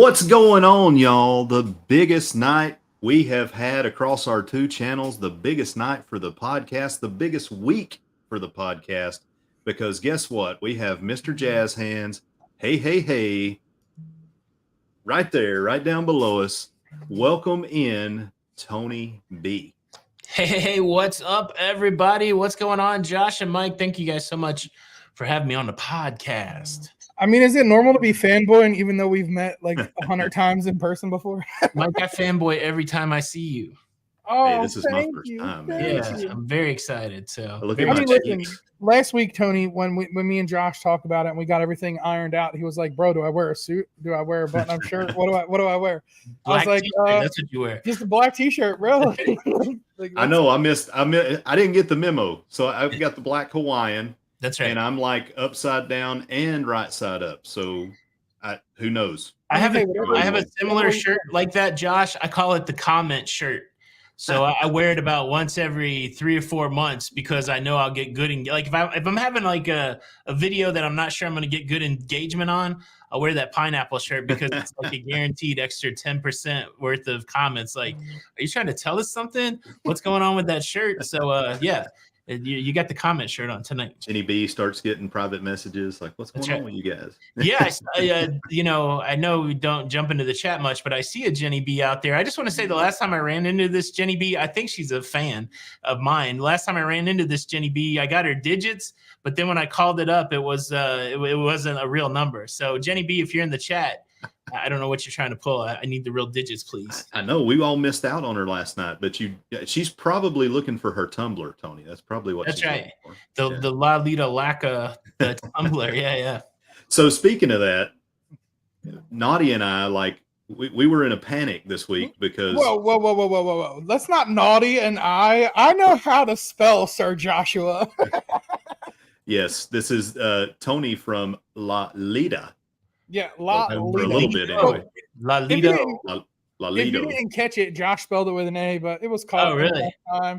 What's going on, y'all? The biggest night we have had across our two channels, the biggest night for the podcast, the biggest week for the podcast, because guess what? We have Mr. Jazz Hands. Hey, right there, right down below us. Welcome in, Tony B. Hey, what's up, everybody? What's going on, Josh and Mike? Thank you guys so much for having me on the podcast. I mean, is it normal to be fanboying even though we've met like 100 times in person before? Mike, I fanboy every time I see you. Oh, hey, this is my first time, man. Yeah, I'm very excited. So listen, last week, Tony, when me and Josh talked about it and we got everything ironed out, he was like, "Bro, do I wear a suit? Do I wear a button-up shirt? What do I wear?" Black I was like, "That's what you wear." Just a black T-shirt, bro." Like, I know. I didn't get the memo, so I've got the black Hawaiian. That's right. And I'm like upside down and right side up. So who knows? I have a similar shirt like that, Josh. I call it the comment shirt. So I wear it about once every 3 or 4 months because I know I'll get good. Like if I'm having like a video that I'm not sure I'm going to get good engagement on, I'll wear that pineapple shirt because it's like a guaranteed extra 10% worth of comments. Like, are you trying to tell us something? What's going on with that shirt? So yeah. You got the comment shirt on tonight. Jenny B starts getting private messages like, "What's going on with you guys?" Yeah, I know we don't jump into the chat much, but I see a Jenny B out there. I just want to say the last time I ran into this Jenny B, I think she's a fan of mine. Last time I ran into this Jenny B, I got her digits, but then when I called it up, it wasn't a real number. So Jenny B, if you're in the chat, I don't know what you're trying to pull. I need the real digits, please. I know we all missed out on her last night, but she's probably looking for her Tumblr, Tony. That's probably what. That's right. The Lido Loca, the Tumblr. Yeah. So speaking of that, Nauti and I we were in a panic this week because whoa. That's not Naughty and I know how to spell Sir Joshua. Yes, this is Tony from Lido. Yeah, for a little bit anyway. Lido. If you didn't catch it, Josh spelled it with an A, but it was called. Oh, really?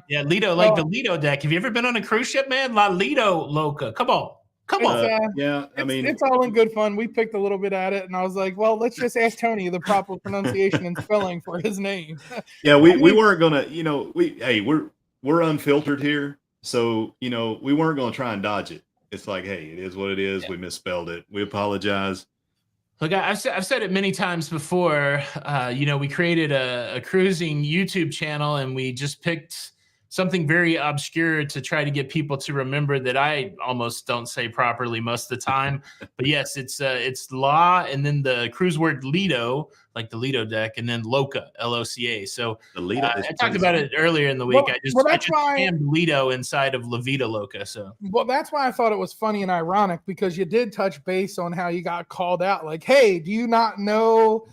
Yeah, Lido, like the Lido deck. Have you ever been on a cruise ship, man? Lido Loca. Come on. Yeah, I mean, it's all in good fun. We picked a little bit at it, and I was like, well, let's just ask Tony the proper pronunciation and spelling for his name. Yeah, we weren't gonna, we're unfiltered here, so we weren't gonna try and dodge it. It's like, hey, it is what it is. Yeah. We misspelled it. We apologize. Look, I've said it many times before. We created a cruising YouTube channel, and we just picked something very obscure to try to get people to remember that I almost don't say properly most of the time. But yes, it's La, and then the cruise word Lido, like the Lido deck, and then Loca, L-O-C-A. So I talked about it earlier in the week. I just jammed Lido inside of La Vida Loca. So that's why I thought it was funny and ironic, because you did touch base on how you got called out, like, hey, do you not know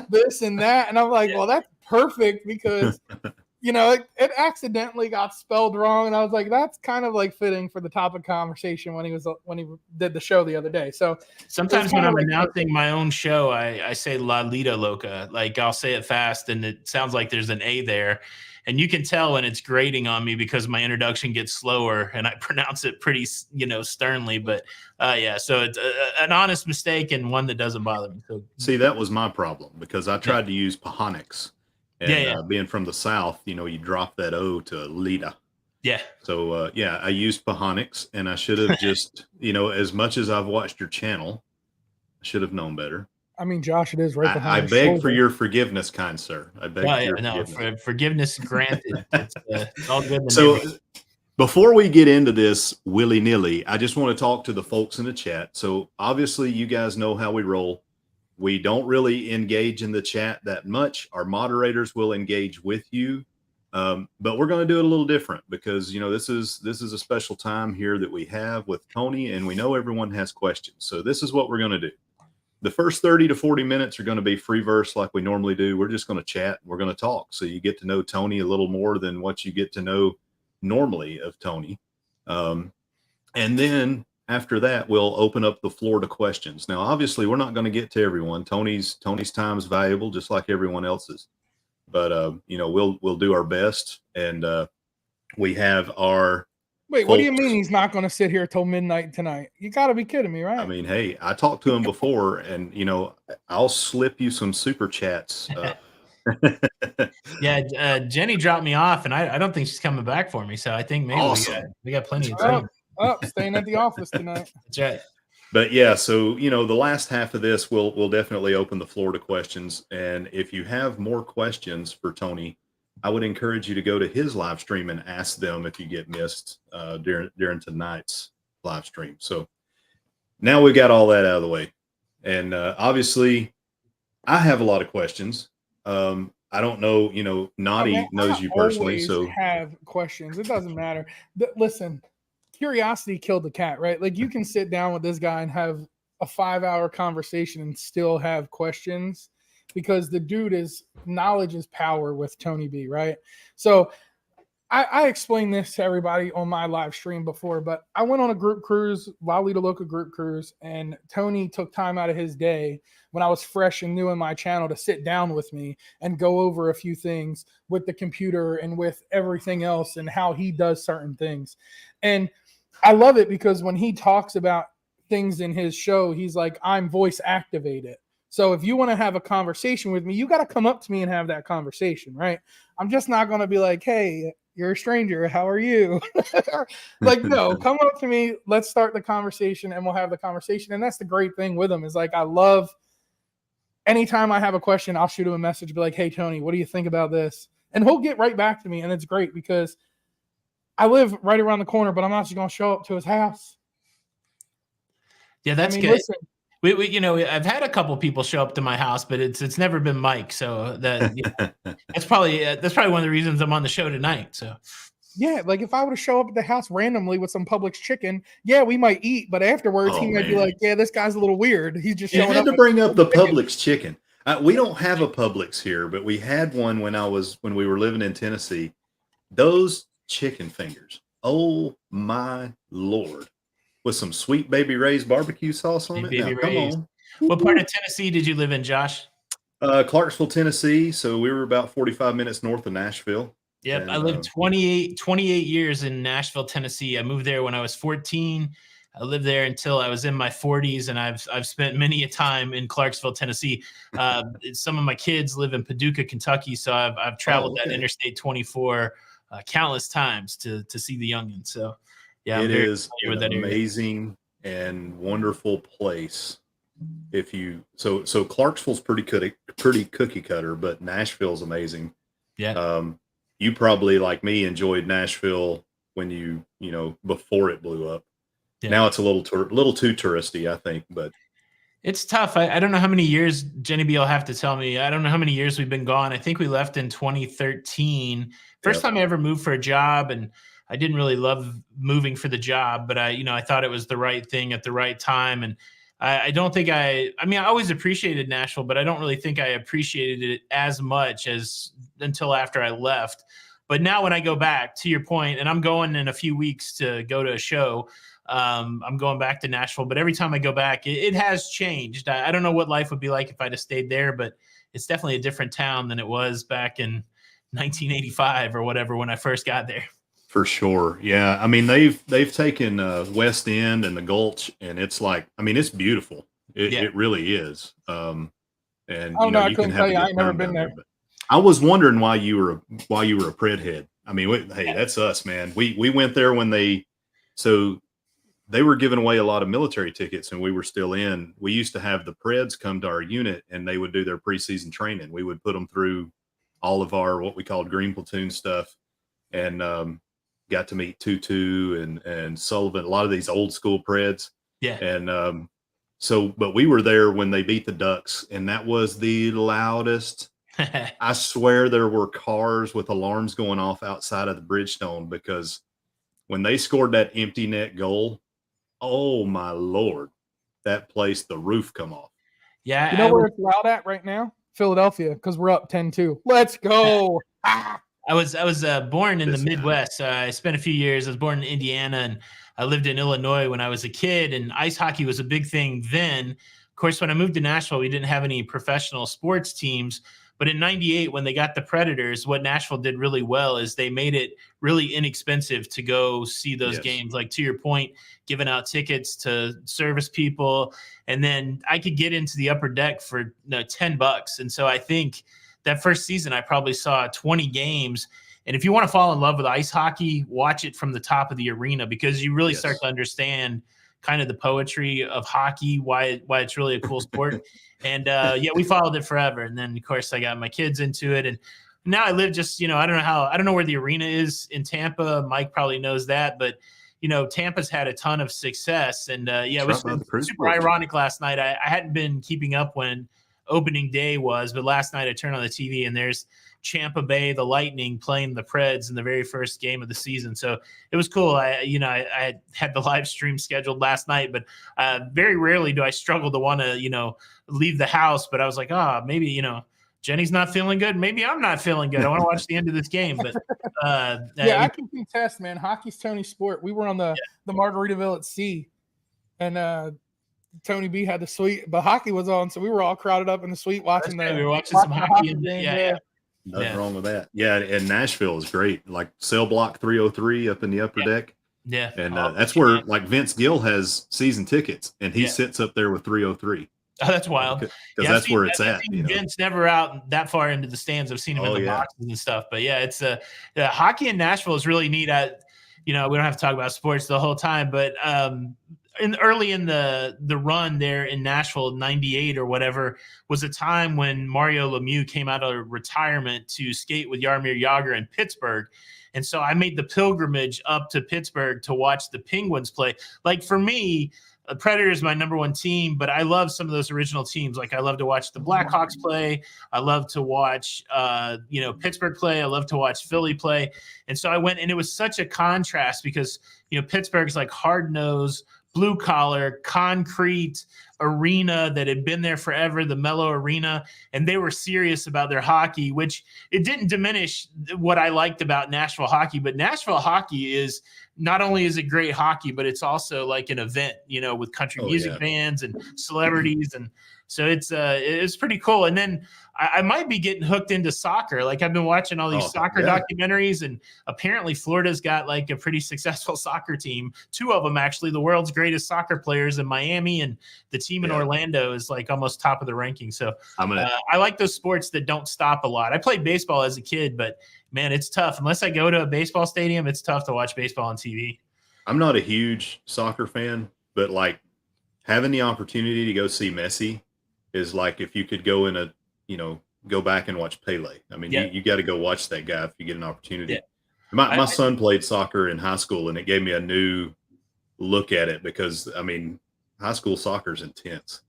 this and that? And I'm like, well, that's perfect because it accidentally got spelled wrong, and I was like, that's kind of like fitting for the topic conversation when he did the show the other day. So sometimes when I'm announcing my own show, I say La Lido Loca. Like, I'll say it fast, and it sounds like there's an A there, and you can tell when it's grating on me because my introduction gets slower and I pronounce it pretty sternly. But so it's an honest mistake and one that doesn't bother me. So see, that was my problem because I tried to use Pahonics. And being from the South, you drop that O to Lida. Yeah. So, I used Pahonics, and I should have just, as much as I've watched your channel, I should have known better. I mean, Josh, it is right behind I beg for your forgiveness, kind sir. I beg for your forgiveness. Forgiveness granted. It's all good. So before we get into this willy-nilly, I just want to talk to the folks in the chat. So obviously you guys know how we roll. We don't really engage in the chat that much. Our moderators will engage with you, but we're going to do it a little different because this is a special time here that we have with Tony, and we know everyone has questions. So this is what we're going to do. The first 30 to 40 minutes are going to be free verse like we normally do. We're just going to chat. We're going to talk, so you get to know Tony a little more than what you get to know normally of Tony, and then after that, we'll open up the floor to questions. Now, obviously, we're not going to get to everyone. Tony's time is valuable, just like everyone else's. But we'll do our best. And we have our Wait, what do you folks. mean he's not going to sit here till midnight tonight? You got to be kidding me, right? I mean, hey, I talked to him before, and I'll slip you some super chats. Yeah, Jenny dropped me off, and I don't think she's coming back for me. So I think maybe Awesome. we got plenty of That's time. Staying at the office tonight. That's right. But yeah, so the last half of this, we'll definitely open the floor to questions. And if you have more questions for Tony, I would encourage you to go to his live stream and ask them if you get missed during tonight's live stream. So now we got all that out of the way, and obviously, I have a lot of questions. I don't know, Nauti knows you personally, so have questions. It doesn't matter. Listen, curiosity killed the cat, right? Like you can sit down with this guy and have a 5-hour conversation and still have questions because the dude knowledge is power with Tony B, right? So I explained this to everybody on my live stream before, but I went on a group cruise, Lido Loca group cruise, and Tony took time out of his day when I was fresh and new in my channel to sit down with me and go over a few things with the computer and with everything else and how he does certain things. And I love it because when he talks about things in his show, he's like, I'm voice activated. So if you want to have a conversation with me, you got to come up to me and have that conversation, right? I'm just not going to be like, hey, you're a stranger. How are you? Like, no, come up to me. Let's start the conversation and we'll have the conversation. And that's the great thing with him is like, I love anytime I have a question, I'll shoot him a message, be like, hey, Tony, what do you think about this? And he'll get right back to me. And it's great because I live right around the corner, but I'm not just going to show up to his house. Yeah, that's good. Listen, we I've had a couple people show up to my house, but it's never been Mike. So that that's probably one of the reasons I'm on the show tonight. So yeah, like if I were to show up at the house randomly with some Publix chicken, yeah, we might eat, but afterwards he might be like, yeah, this guy's a little weird. He's just showing up. You had to bring up the Publix chicken. We don't have a Publix here, but we had one when we were living in Tennessee. Those chicken fingers, oh my Lord. With some Sweet Baby Ray's barbecue sauce on it. Now, come on. What part of Tennessee did you live in, Josh? Clarksville, Tennessee. So we were about 45 minutes north of Nashville. Yep, I lived 28 years in Nashville, Tennessee. I moved there when I was 14. I lived there until I was in my 40s, and I've spent many a time in Clarksville, Tennessee. Some of my kids live in Paducah, Kentucky, so I've traveled that Interstate 24 countless times to see the youngins. So. Yeah, it is an amazing and wonderful place. So Clarksville's pretty cookie cutter, but Nashville's amazing. Yeah. You probably like me enjoyed Nashville when before it blew up. Yeah. Now it's a little too touristy, I think, but it's tough. I don't know how many years Jenny B will have to tell me. I don't know how many years we've been gone. I think we left in 2013. First time I ever moved for a job, and I didn't really love moving for the job, but I thought it was the right thing at the right time. And I don't think I always appreciated Nashville, but I don't really think I appreciated it as much as until after I left. But now when I go back, to your point, and I'm going in a few weeks to go to a show, I'm going back to Nashville, but every time I go back, it has changed. I don't know what life would be like if I'd have stayed there, but it's definitely a different town than it was back in 1985 or whatever when I first got there. For sure. Yeah. I mean, they've taken West End and the Gulch, and it's like, it's beautiful. It really is. And I couldn't tell you. I ain't never been there. But I was wondering why you were a Pred head. Hey, that's us, man. We went there when they were giving away a lot of military tickets, and we were still in. We used to have the Preds come to our unit, and they would do their preseason training. We would put them through all of our what we called green platoon stuff, and got to meet Tutu and Sullivan, a lot of these old school Preds. Yeah. And but we were there when they beat the Ducks, and that was the loudest. I swear there were cars with alarms going off outside of the Bridgestone, because when they scored that empty net goal, oh my Lord, that place, the roof come off. Yeah. You know where it's loud at right now? Philadelphia, because we're up 10-2. Let's go. I was born in the Midwest. I spent a few years. I was born in Indiana, and I lived in Illinois when I was a kid, and ice hockey was a big thing then. Of course, when I moved to Nashville, we didn't have any professional sports teams, But in 98, when they got the Predators, what Nashville did really well is they made it really inexpensive to go see those games. Like, to your point, giving out tickets to service people. And then I could get into the upper deck for $10. And so I think that first season, I probably saw 20 games. And if you want to fall in love with ice hockey, watch it from the top of the arena, because you really start to understand kind of the poetry of hockey, why it's really a cool sport. And we followed it forever. And then, of course, I got my kids into it. And now I live just, I don't know where the arena is in Tampa. Mike probably knows that, but Tampa's had a ton of success. And it was super ironic last night. I hadn't been keeping up when opening day was, but last night I turned on the TV and there's Champa Bay, the Lightning, playing the Preds in the very first game of the season. So it was cool. I had the live stream scheduled last night, but very rarely do I struggle to want to, leave the house. But I was like, maybe, Jenny's not feeling good. Maybe I'm not feeling good. I want to watch the end of this game. But I can contest, man. Hockey's Tony's sport. We were on the Margaritaville at Sea, and Tony B had the suite, but hockey was on, so we were all crowded up in the suite watching we were watching some hockey. Nothing wrong with that. Yeah, and Nashville is great. Like cell block 303 up in the upper deck. Yeah. And that's where like Vince Gill has season tickets, and he sits up there with 303. Oh, that's wild. Because that's where it's at. Vince never out that far into the stands. I've seen him in the boxes and stuff. But it's hockey in Nashville is really neat. We don't have to talk about sports the whole time, but early in the run there in Nashville, 98 or whatever, was a time when Mario Lemieux came out of retirement to skate with Jaromir Jagr in Pittsburgh. And so I made the pilgrimage up to Pittsburgh to watch the Penguins play. Like, for me, the Predators is my number one team, but I love some of those original teams. Like, I love to watch the Blackhawks play. I love to watch, Pittsburgh play. I love to watch Philly play. And so I went, and it was such a contrast because, Pittsburgh's like hard-nosed, blue-collar, concrete arena that had been there forever, the Mellow Arena, and they were serious about their hockey, which it didn't diminish what I liked about Nashville hockey. But Nashville hockey is not only is it great hockey, but it's also like an event, with country music bands and celebrities. And so it's pretty cool. And then I might be getting hooked into soccer. Like, I've been watching all these soccer documentaries, and apparently Florida's got like a pretty successful soccer team. Two of them, actually, the world's greatest soccer players in Miami, and the team in Orlando is like almost top of the ranking. So I like those sports that don't stop a lot. I played baseball as a kid, but man, it's tough. Unless I go to a baseball stadium, it's tough to watch baseball on TV. I'm not a huge soccer fan, but like having the opportunity to go see Messi is like if you could go in go back and watch Pele. I mean, you got to go watch that guy if you get an opportunity. Yeah. My son played soccer in high school, and it gave me a new look at it because, I mean, high school soccer is intense.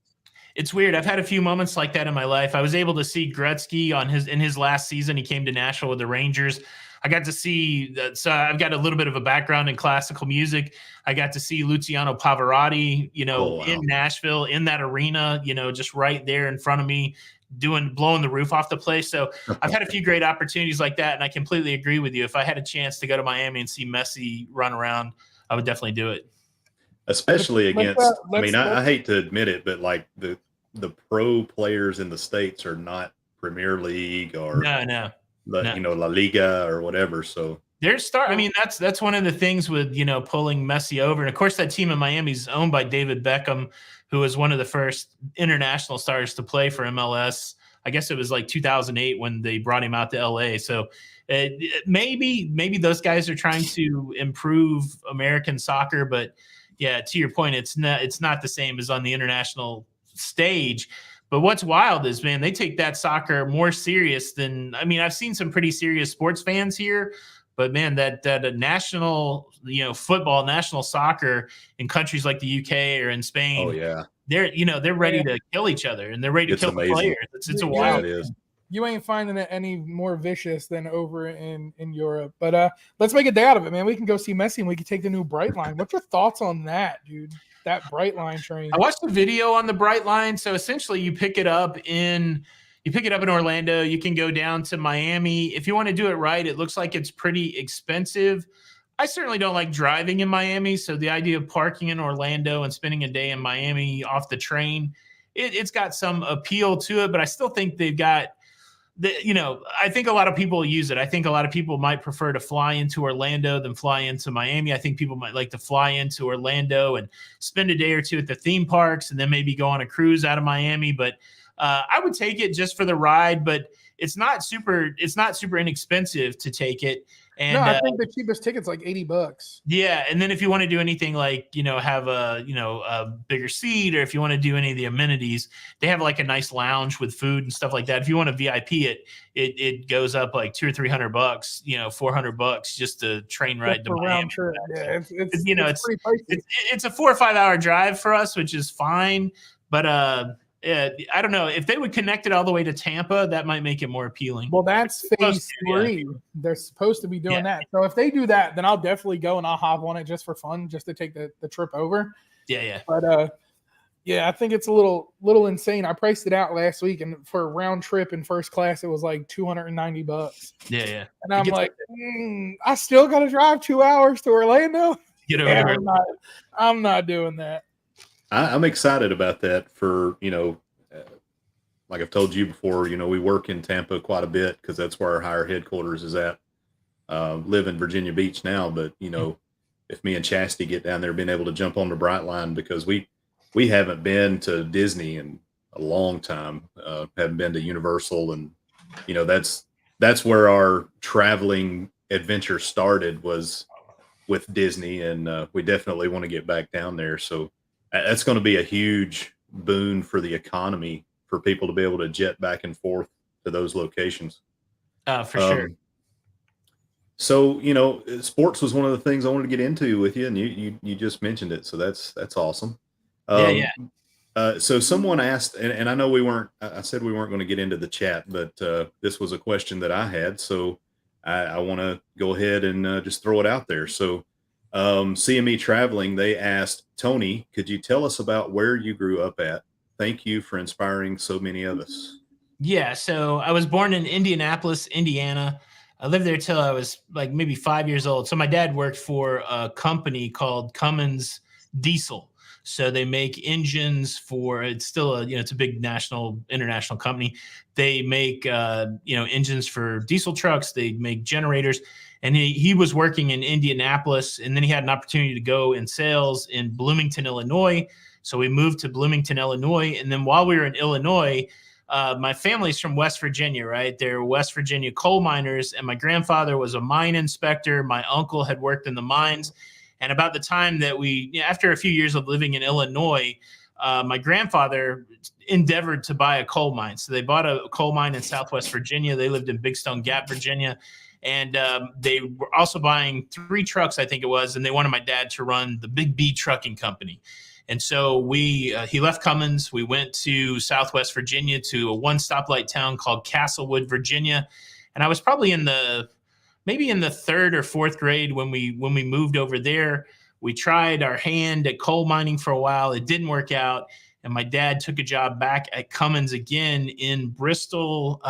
It's weird. I've had a few moments like that in my life. I was able to see Gretzky in his last season. He came to Nashville with the Rangers. I got to see so I've got a little bit of a background in classical music. I got to see Luciano Pavarotti, in Nashville, in that arena, just right there in front of me, blowing the roof off the place. So I've had a few great opportunities like that, and I completely agree with you. If I had a chance to go to Miami and see Messi run around, I would definitely do it. Especially against, I hate to admit it, but like the pro players in the States are not Premier League or La Liga or whatever. So that's one of the things with, pulling Messi over. And of course, that team in Miami is owned by David Beckham, who was one of the first international stars to play for MLS. I guess it was like 2008 when they brought him out to LA. So maybe those guys are trying to improve American soccer, but yeah, to your point, it's not the same as on the international stage. But what's wild is, man, they take that soccer more serious than, I've seen some pretty serious sports fans here, but man, that national, football, national soccer in countries like the UK or in Spain, they're ready to kill each other, and they're ready to kill the players. It's a wild. It is. You ain't finding it any more vicious than over in Europe. But let's make a day out of it, man. We can go see Messi, and we can take the new Bright Line. What's your thoughts on that, dude? That Bright Line train. I watched the video on the Bright Line. So essentially, you pick it up in Orlando. You can go down to Miami. If you want to do it right, it looks like it's pretty expensive. I certainly don't like driving in Miami. So the idea of parking in Orlando and spending a day in Miami off the train, it's got some appeal to it. But I still think they've got I think a lot of people use it. I think a lot of people might prefer to fly into Orlando than fly into Miami. I think people might like to fly into Orlando and spend a day or two at the theme parks and then maybe go on a cruise out of Miami. But I would take it just for the ride, but it's not super inexpensive to take it. And no, I think the cheapest ticket's like $80. Yeah, and then if you want to do anything like, have a bigger seat, or if you want to do any of the amenities, they have like a nice lounge with food and stuff like that. If you want to VIP it goes up like $200 or $300, $400 just a train ride to Miami. Yeah, it's pretty pricey. It's a 4 or 5 hour drive for us, which is fine, but I don't know if they would connect it all the way to Tampa, that might make it more appealing. Well, that's phase 3. Yeah. They're supposed to be doing that. So if they do that, then I'll definitely go and I'll hop on it just for fun, just to take the trip over. Yeah. But I think it's a little insane. I priced it out last week, and for a round trip in first class, it was like $290. Yeah. And I'm like, I still got to drive 2 hours to Orlando. Get over here. I'm not doing that. I'm excited about that for, like I've told you before, we work in Tampa quite a bit because that's where our higher headquarters is at. Live in Virginia Beach now, but, if me and Chastity get down there, being able to jump on the Brightline, because we haven't been to Disney in a long time, haven't been to Universal. And, that's where our traveling adventure started, was with Disney. And we definitely want to get back down there. So that's going to be a huge boon for the economy, for people to be able to jet back and forth to those locations. For sure. So, sports was one of the things I wanted to get into with you, and you just mentioned it. So that's awesome. So someone asked, and I know I said we weren't going to get into the chat, but this was a question that I had. So I want to go ahead and just throw it out there. So CME Traveling, they asked, Tony, could you tell us about where you grew up at? Thank you for inspiring so many of us. Yeah, so I was born in Indianapolis, Indiana. I lived there till I was like maybe 5 years old. So my dad worked for a company called Cummins Diesel. So they make engines for, it's still it's a big international company. They make, engines for diesel trucks. They make generators. And he was working in Indianapolis, and then he had an opportunity to go in sales in Bloomington, Illinois. So we moved to Bloomington, Illinois. And then while we were in Illinois, my family's from West Virginia, right? They're West Virginia coal miners, and my grandfather was a mine inspector. My uncle had worked in the mines. And about the time that after a few years of living in Illinois, my grandfather endeavored to buy a coal mine. So they bought a coal mine in Southwest Virginia. They lived in Big Stone Gap, Virginia. And they were also buying 3 trucks, I think it was, and they wanted my dad to run the Big B Trucking Company. And so he left Cummins. We went to Southwest Virginia to a 1-stoplight town called Castlewood, Virginia. And I was probably maybe in the 3rd or 4th grade when we moved over there. We tried our hand at coal mining for a while. It didn't work out. And my dad took a job back at Cummins again in Bristol,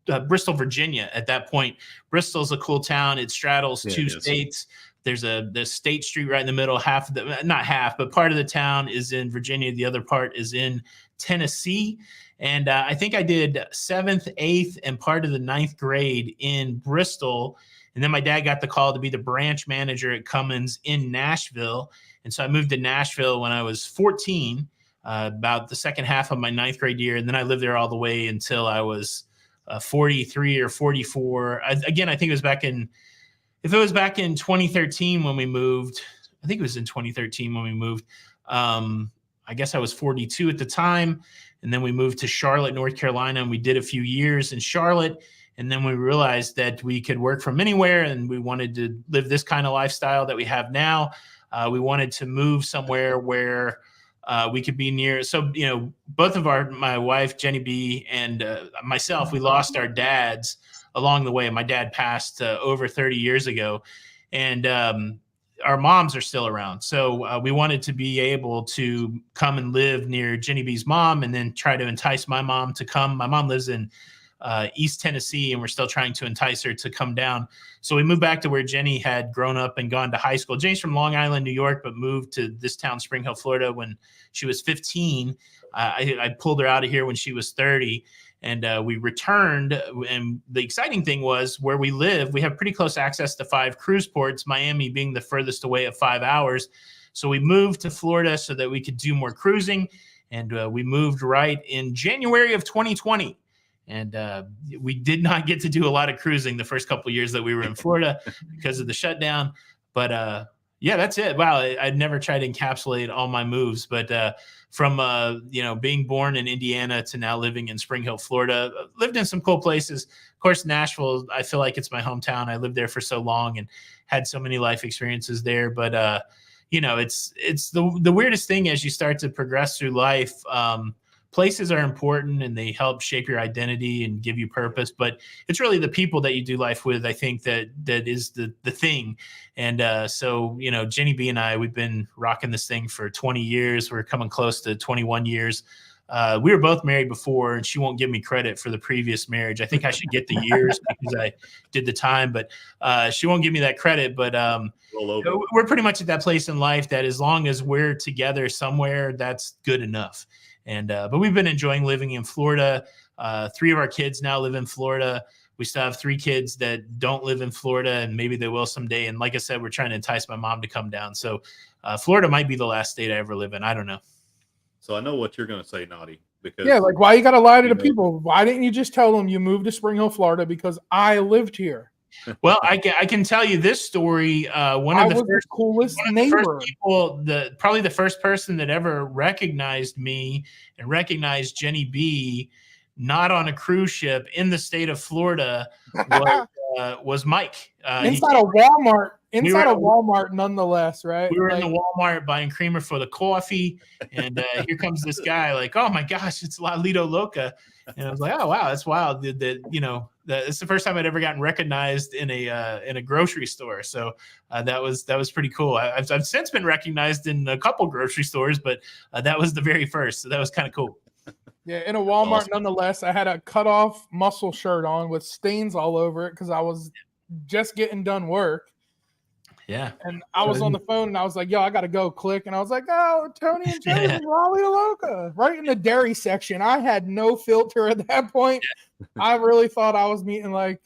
Virginia. At that point, Bristol's a cool town. It straddles 2 states. There's the state street right in the middle. Not half, but part of the town is in Virginia. The other part is in Tennessee. And I think I did 7th, 8th, and part of the 9th grade in Bristol. And then my dad got the call to be the branch manager at Cummins in Nashville. And so I moved to Nashville when I was 14, about the second half of my 9th grade year. And then I lived there all the way until I was 43 or 44. Again, I think it was back in 2013 when we moved. I think it was in 2013 when we moved. I guess I was 42 at the time. And then we moved to Charlotte, North Carolina, and we did a few years in Charlotte. And then we realized that we could work from anywhere, and we wanted to live this kind of lifestyle that we have now. We wanted to move somewhere where we could be near. So, both of my wife, Jenny B, and myself, we lost our dads along the way. My dad passed over 30 years ago, and our moms are still around. So we wanted to be able to come and live near Jenny B's mom, and then try to entice my mom to come. My mom lives in East Tennessee, and we're still trying to entice her to come down. So we moved back to where Jenny had grown up and gone to high school. Jenny's from Long Island, New York, but moved to this town, Spring Hill, Florida, when she was 15. I pulled her out of here when she was 30. And we returned, and the exciting thing was where we live, we have pretty close access to 5 cruise ports, Miami being the furthest away at 5 hours. So we moved to Florida so that we could do more cruising, and we moved right in January of 2020. And we did not get to do a lot of cruising the first couple of years that we were in Florida because of the shutdown. But yeah, that's it. Wow, I'd never tried to encapsulate all my moves, but from being born in Indiana to now living in Spring Hill, Florida, lived in some cool places. Of course, Nashville, I feel like it's my hometown. I lived there for so long and had so many life experiences there. But it's the weirdest thing as you start to progress through life. Places are important and they help shape your identity and give you purpose, but it's really the people that you do life with. I think that is the thing. And so, Jenny B and I, we've been rocking this thing for 20 years. We're coming close to 21 years. We were both married before, and she won't give me credit for the previous marriage. I think I should get the years because I did the time, but she won't give me that credit. But we're pretty much at that place in life that as long as we're together somewhere, that's good enough. And but we've been enjoying living in Florida. 3 of our kids now live in Florida. We still have 3 kids that don't live in Florida, and maybe they will someday. And like I said, we're trying to entice my mom to come down. So Florida might be the last state I ever live in. I don't know. So I know what you're going to say, Nauti. Because like, why you got to lie to the people? Why didn't you just tell them you moved to Spring Hill, Florida because I lived here? Well, I can tell you this story. One of the coolest neighbor. Probably the first person that ever recognized me and recognized Jenny B, not on a cruise ship in the state of Florida, was Mike. Inside a Walmart. Walmart, nonetheless, right? We were in the Walmart buying creamer for the coffee, and here comes this guy. Like, oh my gosh, it's Lido Loca, and I was like, oh wow, that's wild. It's the first time I'd ever gotten recognized in a grocery store. So that was pretty cool. I've since been recognized in a couple grocery stores, but that was the very first. So that was kind of cool. Yeah, in a Walmart, nonetheless. I had a cut off muscle shirt on with stains all over it because I was just getting done work. Yeah. And I was on the phone and I was like, yo, I got to go. Click. And I was like, oh, Tony and Joe and Raleigh Loca. Right in the dairy section. I had no filter at that point. Yeah. I really thought I was meeting like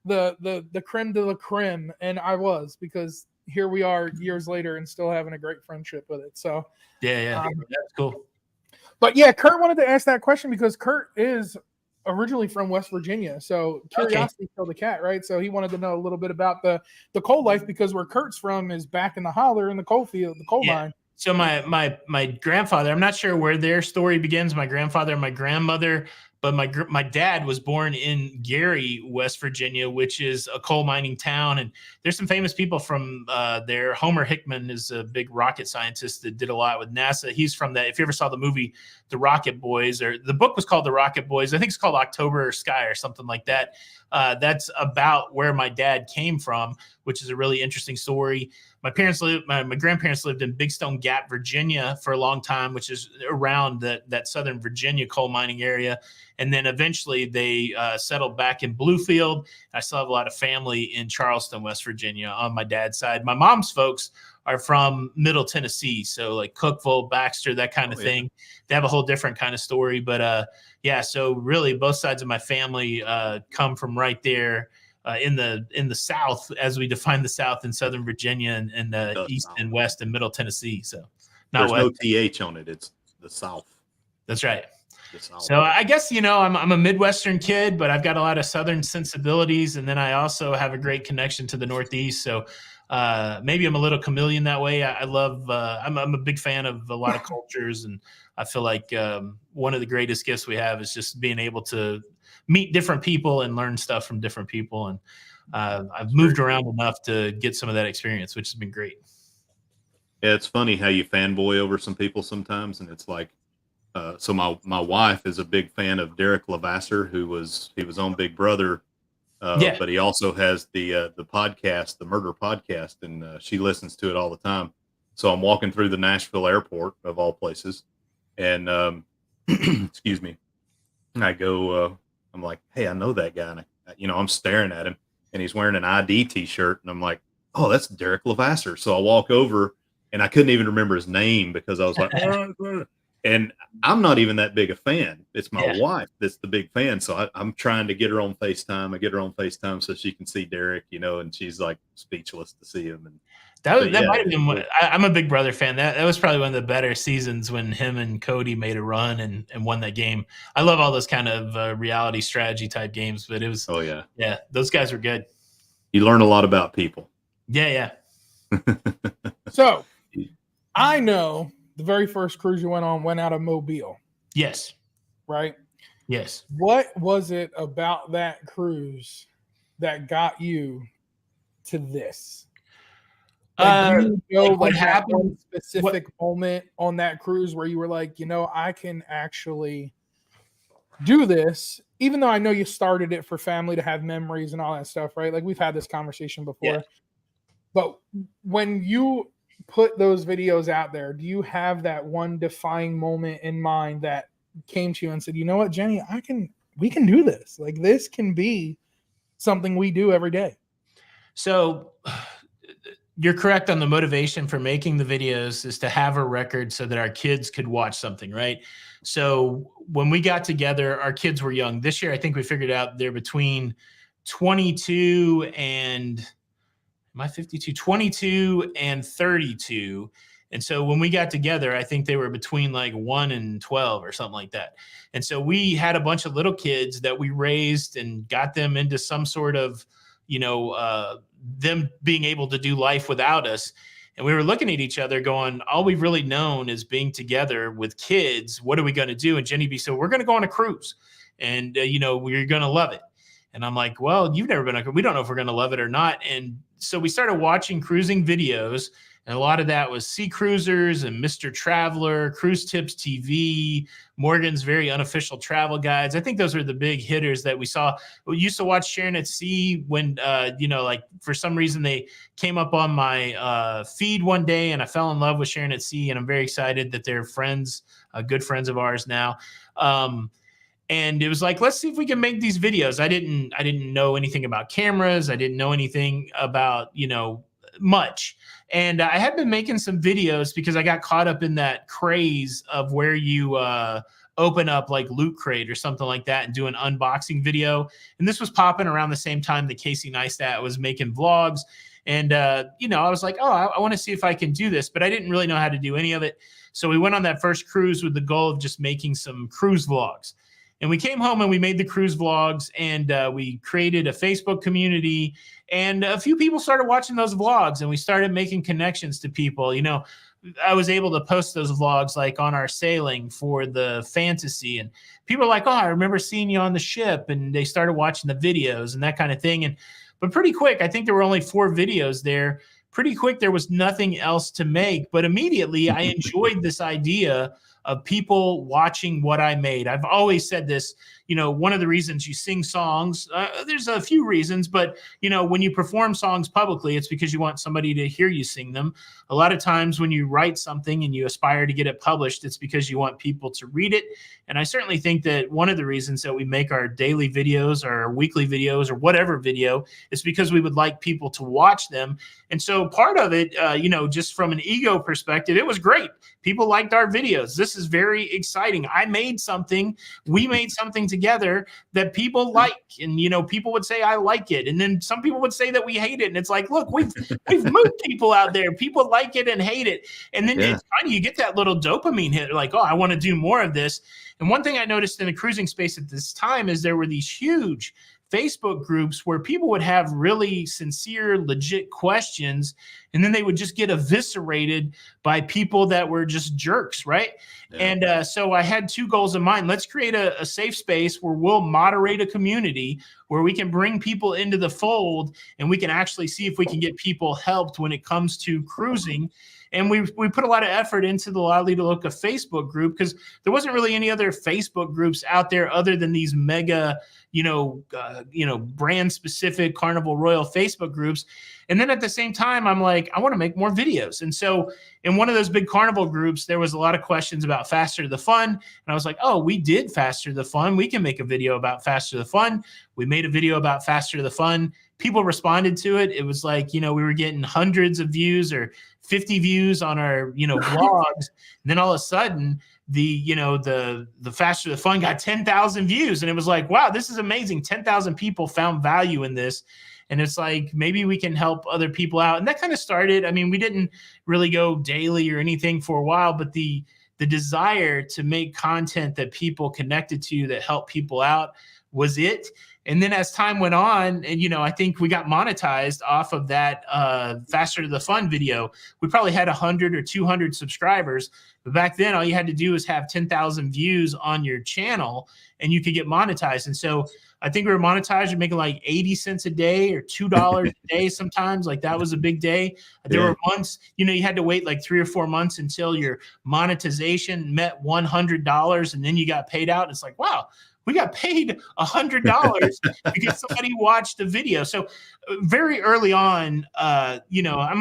the creme de la creme. And I was, because here we are years later and still having a great friendship with it. So, yeah. That's cool. But yeah, Kurt wanted to ask that question because Kurt is originally from West Virginia. So curiosity killed the cat, right? So he wanted to know a little bit about the coal life, because where Kurt's from is back in the holler in the coal field, the coal mine. So my grandfather, I'm not sure where their story begins, my grandfather and my grandmother, but my dad was born in Gary, West Virginia, which is a coal mining town. And there's some famous people from there. Homer Hickman is a big rocket scientist that did a lot with NASA. He's from that. If you ever saw the movie The Rocket Boys, or the book was called The Rocket Boys, I think it's called October Sky or something like that. That's about where my dad came from, which is a really interesting story. My grandparents lived in Big Stone Gap, Virginia for a long time, which is around that Southern Virginia coal mining area. And then eventually they settled back in Bluefield. I still have a lot of family in Charleston, West Virginia on my dad's side. My mom's folks are from Middle Tennessee. So like Cookville, Baxter, that kind of thing. They have a whole different kind of story. But so really both sides of my family come from right there. In the South, as we define the South in Southern Virginia and East and West and Middle Tennessee. So there's no TH on it. It's the South. That's right. So I guess, I'm a Midwestern kid, but I've got a lot of Southern sensibilities. And then I also have a great connection to the Northeast. So maybe I'm a little chameleon that way. I love, I'm a big fan of a lot of cultures. And I feel like one of the greatest gifts we have is just being able to meet different people and learn stuff from different people. And I've moved around enough to get some of that experience, which has been great. Yeah, it's funny how you fanboy over some people sometimes. And it's like, so my wife is a big fan of Derek Levasseur, he was on Big Brother, but he also has the podcast, the Murder Podcast, and she listens to it all the time. So I'm walking through the Nashville airport of all places, and excuse me, I go, I'm like, hey, I know that guy. And I'm staring at him, and he's wearing an ID T-shirt, and I'm like, oh, that's Derek Levasseur. So I walk over, and I couldn't even remember his name because I was like, and I'm not even that big a fan. It's my wife that's the big fan. So I'm trying to get her on FaceTime. I get her on FaceTime so she can see Derek, and she's like speechless to see him. And that might have been I'm a Big Brother fan. That was probably one of the better seasons when him and Cody made a run and won that game. I love all those kind of reality strategy type games, but it was, those guys were good. You learn a lot about people. Yeah. So I know the very first cruise you went on went out of Mobile. Yes. Right? Yes. What was it about that cruise that got you to this? What happened? One specific moment on that cruise where you were like, I can actually do this, even though I know you started it for family to have memories and all that stuff, right? Like we've had this conversation before. Yeah. But when you put those videos out there, do you have that one defining moment in mind that came to you and said, you know what, Jenny, we can do this. Like this can be something we do every day. So you're correct on the motivation for making the videos is to have a record so that our kids could watch something, right? So when we got together, our kids were young. This year, I think we figured out they're between 22 and 22 and 32. And so when we got together, I think they were between like 1 and 12 or something like that. And so we had a bunch of little kids that we raised and got them into some sort of, them being able to do life without us. And we were looking at each other going, all we've really known is being together with kids. What are we going to do? And Jenny B said, we're going to go on a cruise and, we're going to love it. And I'm like, well, you've never been on a cruise. We don't know if we're going to love it or not. And so we started watching cruising videos. And a lot of that was Sea Cruisers and Mr. Traveler, Cruise Tips TV, Morgan's Very Unofficial Travel Guides. I think those were the big hitters that we saw. We used to watch Sharon at Sea when, like for some reason they came up on my feed one day and I fell in love with Sharon at Sea. And I'm very excited that they're friends, good friends of ours now. And it was like, let's see if we can make these videos. I didn't know anything about cameras. I didn't know anything about, much. And I had been making some videos because I got caught up in that craze of where you open up like Loot Crate or something like that and do an unboxing video. And this was popping around the same time that Casey Neistat was making vlogs. And, I was like, oh, I want to see if I can do this, but I didn't really know how to do any of it. So we went on that first cruise with the goal of just making some cruise vlogs. And we came home and we made the cruise vlogs and we created a Facebook community and a few people started watching those vlogs and we started making connections to people. I was able to post those vlogs like on our sailing for the fantasy and people were like, oh, I remember seeing you on the ship, and they started watching the videos and that kind of thing. But pretty quick, I think there were only 4 videos there. Pretty quick, there was nothing else to make, but immediately I enjoyed this idea of people watching what I made. I've always said this, one of the reasons you sing songs, there's a few reasons, but, when you perform songs publicly, it's because you want somebody to hear you sing them. A lot of times when you write something and you aspire to get it published, it's because you want people to read it. And I certainly think that one of the reasons that we make our daily videos or our weekly videos or whatever video is because we would like people to watch them. And so part of it, just from an ego perspective, it was great. People liked our videos. This is very exciting. I made something. We made something together that people like. And, people would say, I like it. And then some people would say that we hate it. And it's like, look, we've moved people out there. People like it and hate it. And then it's funny, you get that little dopamine hit, like, oh, I want to do more of this. And one thing I noticed in the cruising space at this time is there were these huge Facebook groups where people would have really sincere, legit questions, and then they would just get eviscerated by people that were just jerks, right? Yeah. And so I had 2 goals in mind. Let's create a safe space where we'll moderate a community where we can bring people into the fold and we can actually see if we can get people helped when it comes to cruising. And we put a lot of effort into the Lido Loca Facebook group because there wasn't really any other Facebook groups out there other than these mega, brand specific Carnival Royal Facebook groups. And then at the same time, I'm like, I want to make more videos. And so in one of those big carnival groups, there was a lot of questions about Faster to the Fun. And I was like, oh, we did Faster to the Fun. We can make a video about Faster to the Fun. We made a video about Faster to the Fun. People responded to it. It was like, we were getting hundreds of views or 50 views on our, vlogs. And then all of a sudden, the Faster to the Fun got 10,000 views. And it was like, wow, this is amazing. 10,000 people found value in this. And it's like, maybe we can help other people out. And that kind of started. I mean, we didn't really go daily or anything for a while, but the desire to make content that people connected to that helped people out was it. And then as time went on, and, I think we got monetized off of that Faster to the Fun video. We probably had 100 or 200 subscribers. But back then, all you had to do was have 10,000 views on your channel and you could get monetized. And so I think we were monetized. We're making like 80 cents a day or $2 a day sometimes. Like that was a big day. There were months, you had to wait like 3 or 4 months until your monetization met $100 and then you got paid out. It's like, wow, we got paid $100 because somebody watched the video. So very early on, I'm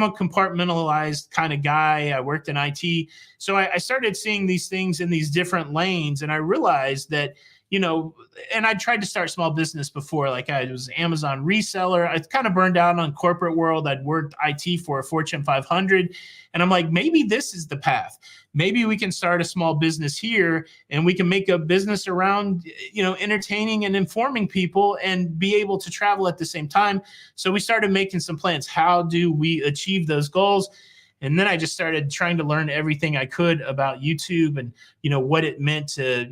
a compartmentalized kind of guy. I worked in IT. So I started seeing these things in these different lanes. And I realized that, and I tried to start small business before, like I was Amazon reseller. I kind of burned out on corporate world. I'd worked IT for a Fortune 500. And I'm like, maybe this is the path. Maybe we can start a small business here and we can make a business around, entertaining and informing people and be able to travel at the same time. So we started making some plans. How do we achieve those goals? And then I just started trying to learn everything I could about YouTube and, what it meant to,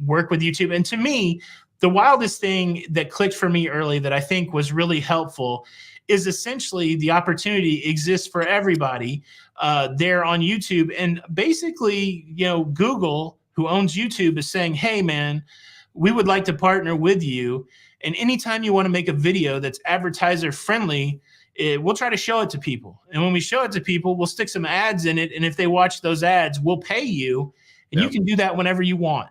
work with YouTube. And to me, the wildest thing that clicked for me early that I think was really helpful is essentially the opportunity exists for everybody there on YouTube. And basically, Google, who owns YouTube, is saying, hey, man, we would like to partner with you. And anytime you want to make a video that's advertiser friendly, we'll try to show it to people. And when we show it to people, we'll stick some ads in it. And if they watch those ads, we'll pay you. And you can do that whenever you want.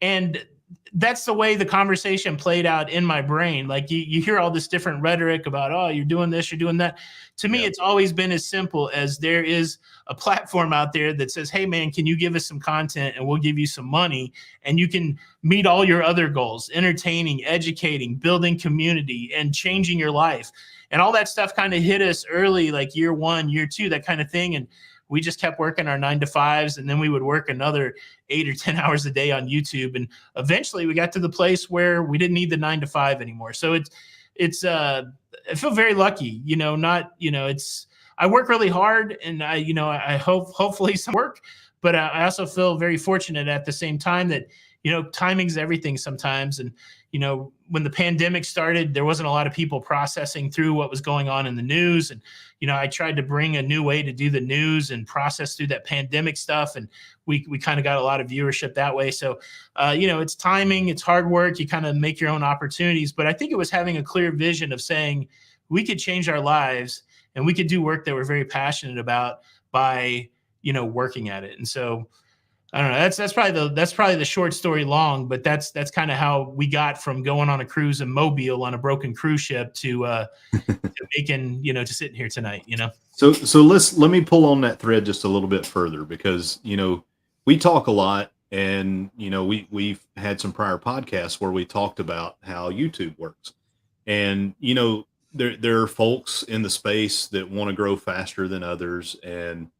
And that's the way the conversation played out in my brain. Like you hear all this different rhetoric about, oh, you're doing this, you're doing that. To me, it's always been as simple as there is a platform out there that says, hey, man, can you give us some content and we'll give you some money and you can meet all your other goals, entertaining, educating, building community, and changing your life. And all that stuff kind of hit us early, like year 1, year 2, that kind of thing. And we just kept working our 9 to 5s, and then we would work another 8 or 10 hours a day on YouTube. And eventually we got to the place where we didn't need the 9 to 5 anymore. So I feel very lucky, I work really hard and I hopefully some work, but I also feel very fortunate at the same time that, timing's everything sometimes. And, when the pandemic started, there wasn't a lot of people processing through what was going on in the news. And, I tried to bring a new way to do the news and process through that pandemic stuff. And we kind of got a lot of viewership that way. So, it's timing, it's hard work. You kind of make your own opportunities. But I think it was having a clear vision of saying we could change our lives and we could do work that we're very passionate about by, working at it. And so, I don't know. That's probably the short story long, but that's kind of how we got from going on a cruise in Mobile on a broken cruise ship to making, to sitting here tonight, So let me pull on that thread just a little bit further because, we talk a lot and, we've had some prior podcasts where we talked about how YouTube works. And, there are folks in the space that want to grow faster than others, and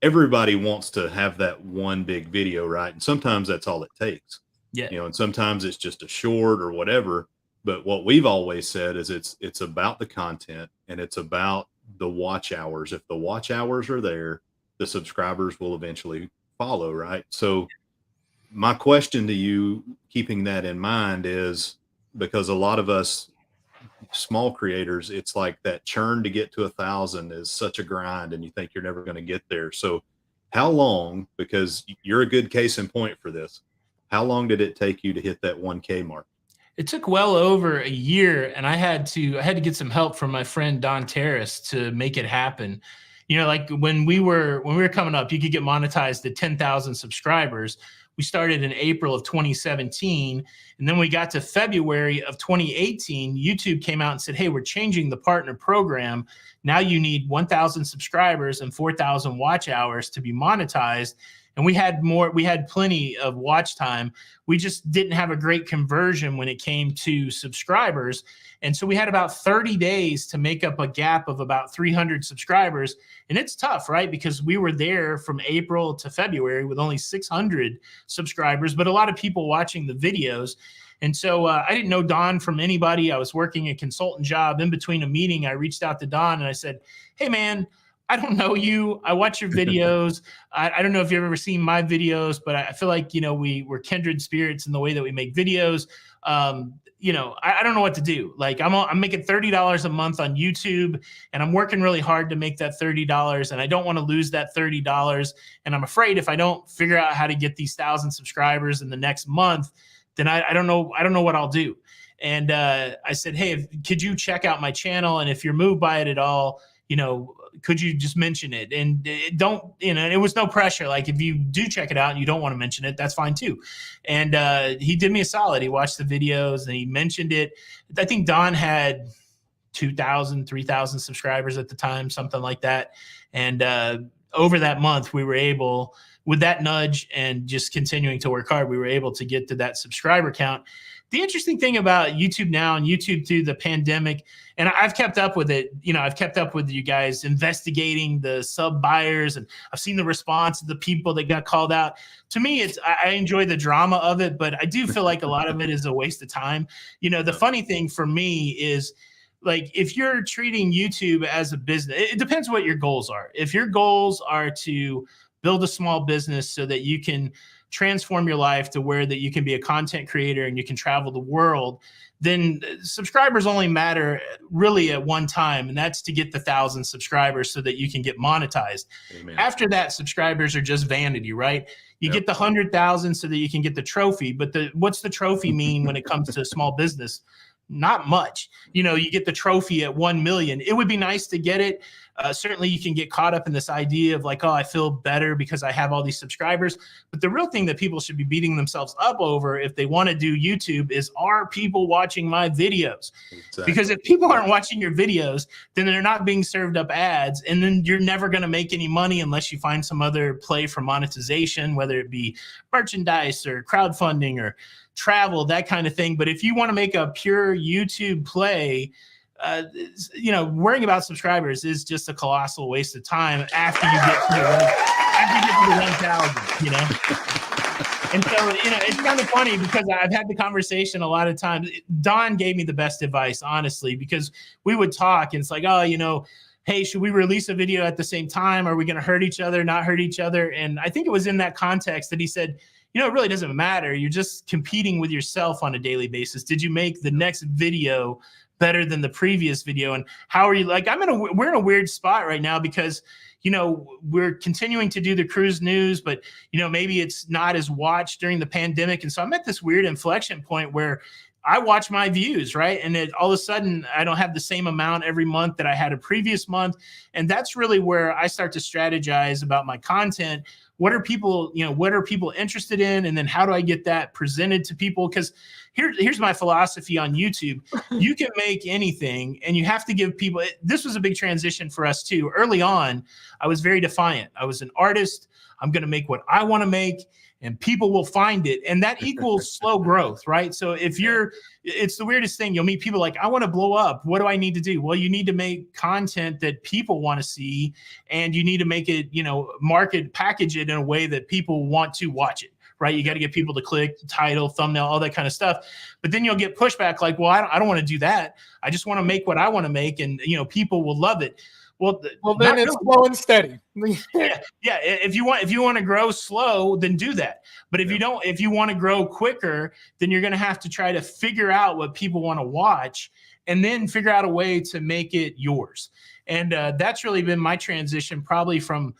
everybody wants to have that one big video, right? And sometimes that's all it takes. Yeah. And sometimes it's just a short or whatever. But what we've always said is it's about the content and it's about the watch hours. If the watch hours are there, the subscribers will eventually follow, right? So my question to you, keeping that in mind, is because a lot of us small creators, it's like that churn to get to 1,000 is such a grind and you think you're never going to get there. So how long, because you're a good case in point for this, how long did it take you to hit that 1K mark? It took well over a year, and I had to get some help from my friend Don Terrace to make it happen. Like when we were coming up, you could get monetized at 10,000 subscribers. We started in April of 2017. And then we got to February of 2018. YouTube came out and said, hey, we're changing the partner program. Now you need 1,000 subscribers and 4,000 watch hours to be monetized. And we had plenty of watch time. We just didn't have a great conversion when it came to subscribers. And so we had about 30 days to make up a gap of about 300 subscribers. And it's tough, right? Because we were there from April to February with only 600 subscribers, but a lot of people watching the videos. And so I didn't know Don from anybody. I was working a consultant job. In between a meeting, I reached out to Don and I said, hey, man, I don't know you. I watch your videos. I don't know if you've ever seen my videos, but I feel like, we're kindred spirits in the way that we make videos. I don't know what to do. Like I'm making $30 a month on YouTube, and I'm working really hard to make that $30, and I don't want to lose that $30. And I'm afraid if I don't figure out how to get these 1,000 subscribers in the next month, then I don't know what I'll do. And I said, hey, could you check out my channel? And if you're moved by it at all, could you just mention it? And it was no pressure. Like if you do check it out and you don't want to mention it, that's fine too. And he did me a solid. He watched the videos and he mentioned it. I think Don had 2,000, 3,000 subscribers at the time, something like that. And over that month, we were able, with that nudge and just continuing to work hard, we were able to get to that subscriber count. The interesting thing about YouTube now and YouTube through the pandemic, and I've kept up with it, I've kept up with you guys investigating the sub buyers, and I've seen the response of the people that got called out. To me, I enjoy the drama of it, but I do feel like a lot of it is a waste of time. The funny thing for me is, like, if you're treating YouTube as a business, it depends what your goals are. If your goals are to build a small business so that you can transform your life to where that you can be a content creator and you can travel the world, then subscribers only matter really at one time, and that's to get the 1,000 subscribers so that you can get monetized. Amen. After that, subscribers are just vanity, right? You get the 100,000 so that you can get the trophy, but what's the trophy mean when it comes to a small business? Not much. You get the trophy at 1 million. It would be nice to get it. Certainly you can get caught up in this idea of like, oh, I feel better because I have all these subscribers. But the real thing that people should be beating themselves up over if they want to do YouTube is, are people watching my videos? Exactly. Because if people aren't watching your videos, then they're not being served up ads. And then you're never going to make any money unless you find some other play for monetization, whether it be merchandise or crowdfunding or travel, that kind of thing. But if you want to make a pure YouTube play, worrying about subscribers is just a colossal waste of time after you get to the 1,000, And so, it's kind of funny because I've had the conversation a lot of times. Don gave me the best advice, honestly, because we would talk and it's like, oh, hey, should we release a video at the same time? Are we going to hurt each other, not hurt each other? And I think it was in that context that he said, it really doesn't matter. You're just competing with yourself on a daily basis. Did you make the next video better than the previous video? And how are you? Like, we're in a weird spot right now because, we're continuing to do the cruise news, but, maybe it's not as watched during the pandemic. And so I'm at this weird inflection point where I watch my views, right? And all of a sudden I don't have the same amount every month that I had a previous month. And that's really where I start to strategize about my content. What are people interested in? And then how do I get that presented to people? Because here's my philosophy on YouTube. You can make anything and you have to give people, this was a big transition for us too. Early on, I was very defiant. I was an artist. I'm going to make what I want to make and people will find it. And that equals slow growth, right? So it's the weirdest thing. You'll meet people like, I want to blow up. What do I need to do? Well, you need to make content that people want to see, and you need to make it, package it in a way that people want to watch it, right? You got to get people to click the title, thumbnail, all that kind of stuff. But then you'll get pushback like, well, I don't want to do that. I just want to make what I want to make, and, people will love it. Well, then it's slow and steady. yeah. If you want to grow slow, then do that. But if you want to grow quicker, then you're going to have to try to figure out what people want to watch, and then figure out a way to make it yours. And that's really been my transition, probably from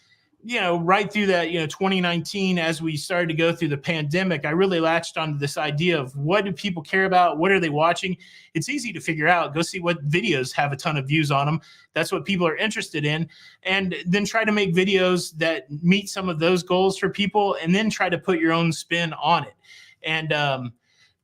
right through that, 2019, as we started to go through the pandemic, I really latched onto this idea of what do people care about? What are they watching? It's easy to figure out. Go see what videos have a ton of views on them. That's what people are interested in. And then try to make videos that meet some of those goals for people, and then try to put your own spin on it. And,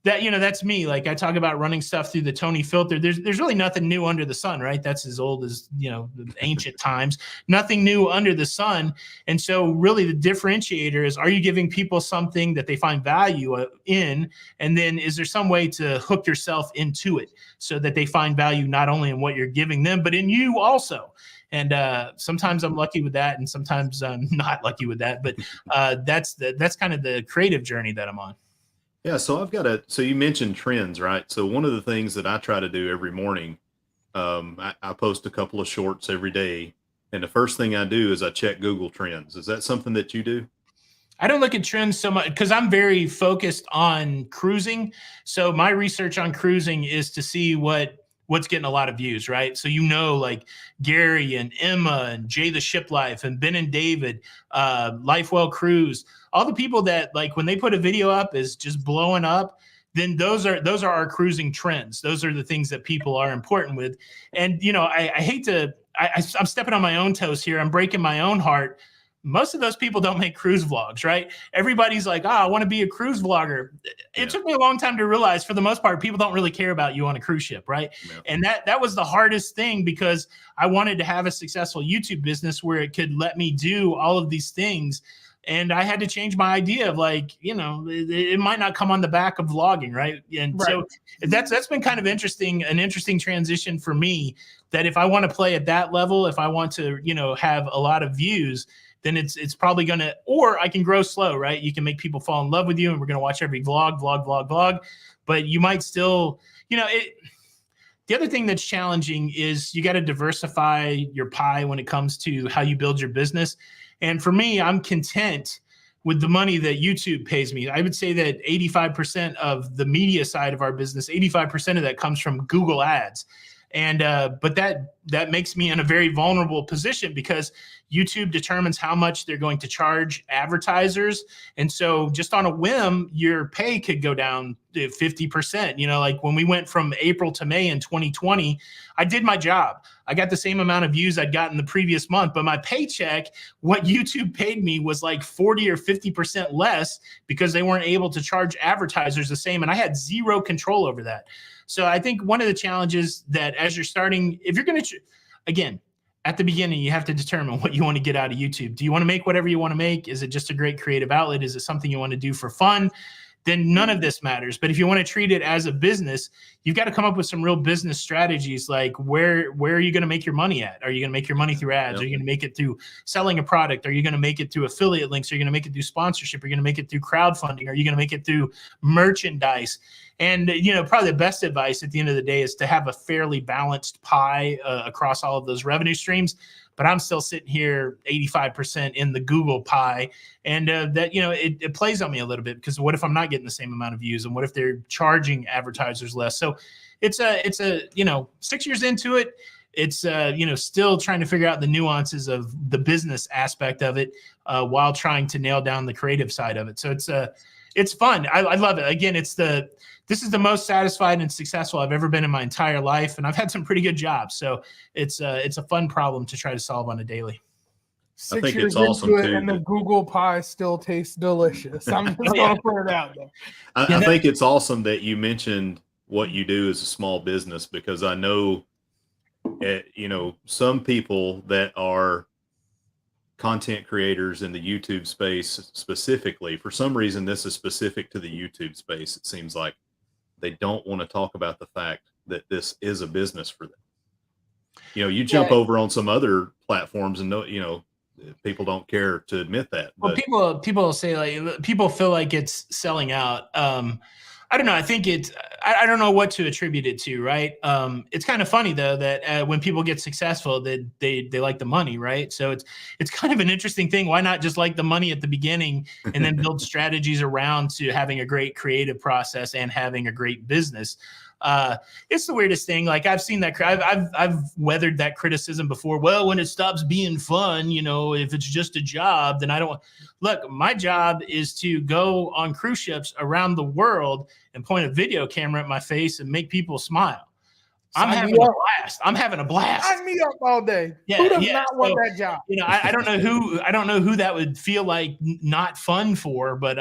that's me. Like, I talk about running stuff through the Tony filter. There's really nothing new under the sun, right? That's as old as, the ancient times, nothing new under the sun. And so really the differentiator is, are you giving people something that they find value in? And then is there some way to hook yourself into it so that they find value not only in what you're giving them, but in you also? And sometimes I'm lucky with that, and sometimes I'm not lucky with that. But that's kind of the creative journey that I'm on. Yeah, so so you mentioned trends, right? So one of the things that I try to do every morning, I post a couple of shorts every day, and the first thing I do is I check Google Trends. Is that something that you do? I don't look at trends so much because I'm very focused on cruising. So my research on cruising is to see what's getting a lot of views, right? So, like Gary and Emma and Jay the Ship Life and Ben and David, Lifewell Cruise, all the people that, like, when they put a video up is just blowing up, then those are our cruising trends. Those are the things that people are important with. And, I hate to, I'm stepping on my own toes here. I'm breaking my own heart. Most of those people don't make cruise vlogs, right? Everybody's like, I want to be a cruise vlogger. It took me a long time to realize, for the most part, people don't really care about you on a cruise ship, right? Yeah. And that was the hardest thing, because I wanted to have a successful YouTube business where it could let me do all of these things. And I had to change my idea of, like, it might not come on the back of vlogging, right? And so that's been kind of an interesting transition for me, that if I want to play at that level, if I want to, have a lot of views, then it's probably going to, or I can grow slow, right? You can make people fall in love with you, and we're going to watch every vlog, but you might still, the other thing that's challenging is you got to diversify your pie when it comes to how you build your business. And for me, I'm content with the money that YouTube pays me. I would say that 85% of the media side of our business, 85% of that comes from Google ads. And but that makes me in a very vulnerable position, because YouTube determines how much they're going to charge advertisers. And so just on a whim, your pay could go down to 50%. Like when we went from April to May in 2020, I did my job. I got the same amount of views I'd gotten the previous month, but my paycheck, what YouTube paid me, was like 40 or 50% less, because they weren't able to charge advertisers the same. And I had zero control over that. So I think one of the challenges that, as you're starting, if you're going to, again, at the beginning, you have to determine what you want to get out of YouTube. Do you want to make whatever you want to make? Is it just a great creative outlet? Is it something you want to do for fun? Then none of this matters. But if you want to treat it as a business, you've got to come up with some real business strategies, like where are you going to make your money at? Are you going to make your money through ads? Yep. Are you going to make it through selling a product? Are you going to make it through affiliate links? Are you going to make it through sponsorship? Are you going to make it through crowdfunding? Are you going to make it through merchandise? And, probably the best advice at the end of the day is to have a fairly balanced pie across all of those revenue streams. But I'm still sitting here 85% in the Google pie. And that, it plays on me a little bit, because what if I'm not getting the same amount of views? And what if they're charging advertisers less? So it's a 6 years into it. It's, still trying to figure out the nuances of the business aspect of it while trying to nail down the creative side of it. So it's fun. I love it. Again, this is the most satisfied and successful I've ever been in my entire life. And I've had some pretty good jobs. So it's a fun problem to try to solve on a daily. 6 years into it, and the Google pie still tastes delicious. I'm just going to put it out there. I think it's awesome that you mentioned what you do as a small business, because I know, some people that are content creators in the YouTube space specifically, for some reason, this is specific to the YouTube space. It seems like they don't want to talk about the fact that this is a business for them. You jump over on some other platforms and people don't care to admit that. Well, people say, like, people feel like it's selling out. I don't know. I think I don't know what to attribute it to, right? It's kind of funny, though, that when people get successful, that they like the money, right? So it's kind of an interesting thing. Why not just like the money at the beginning and then build strategies around to having a great creative process and having a great business? It's the weirdest thing. Like I've seen that. I've weathered that criticism before. Well, when it stops being fun, you know, if it's just a job, then I don't look. My job is to go on cruise ships around the world and point a video camera at my face and make people smile. I'm having a blast. I'm having a blast. Sign me up all day. Yeah, who does not want that job? You know, I don't know who that would feel like not fun for, but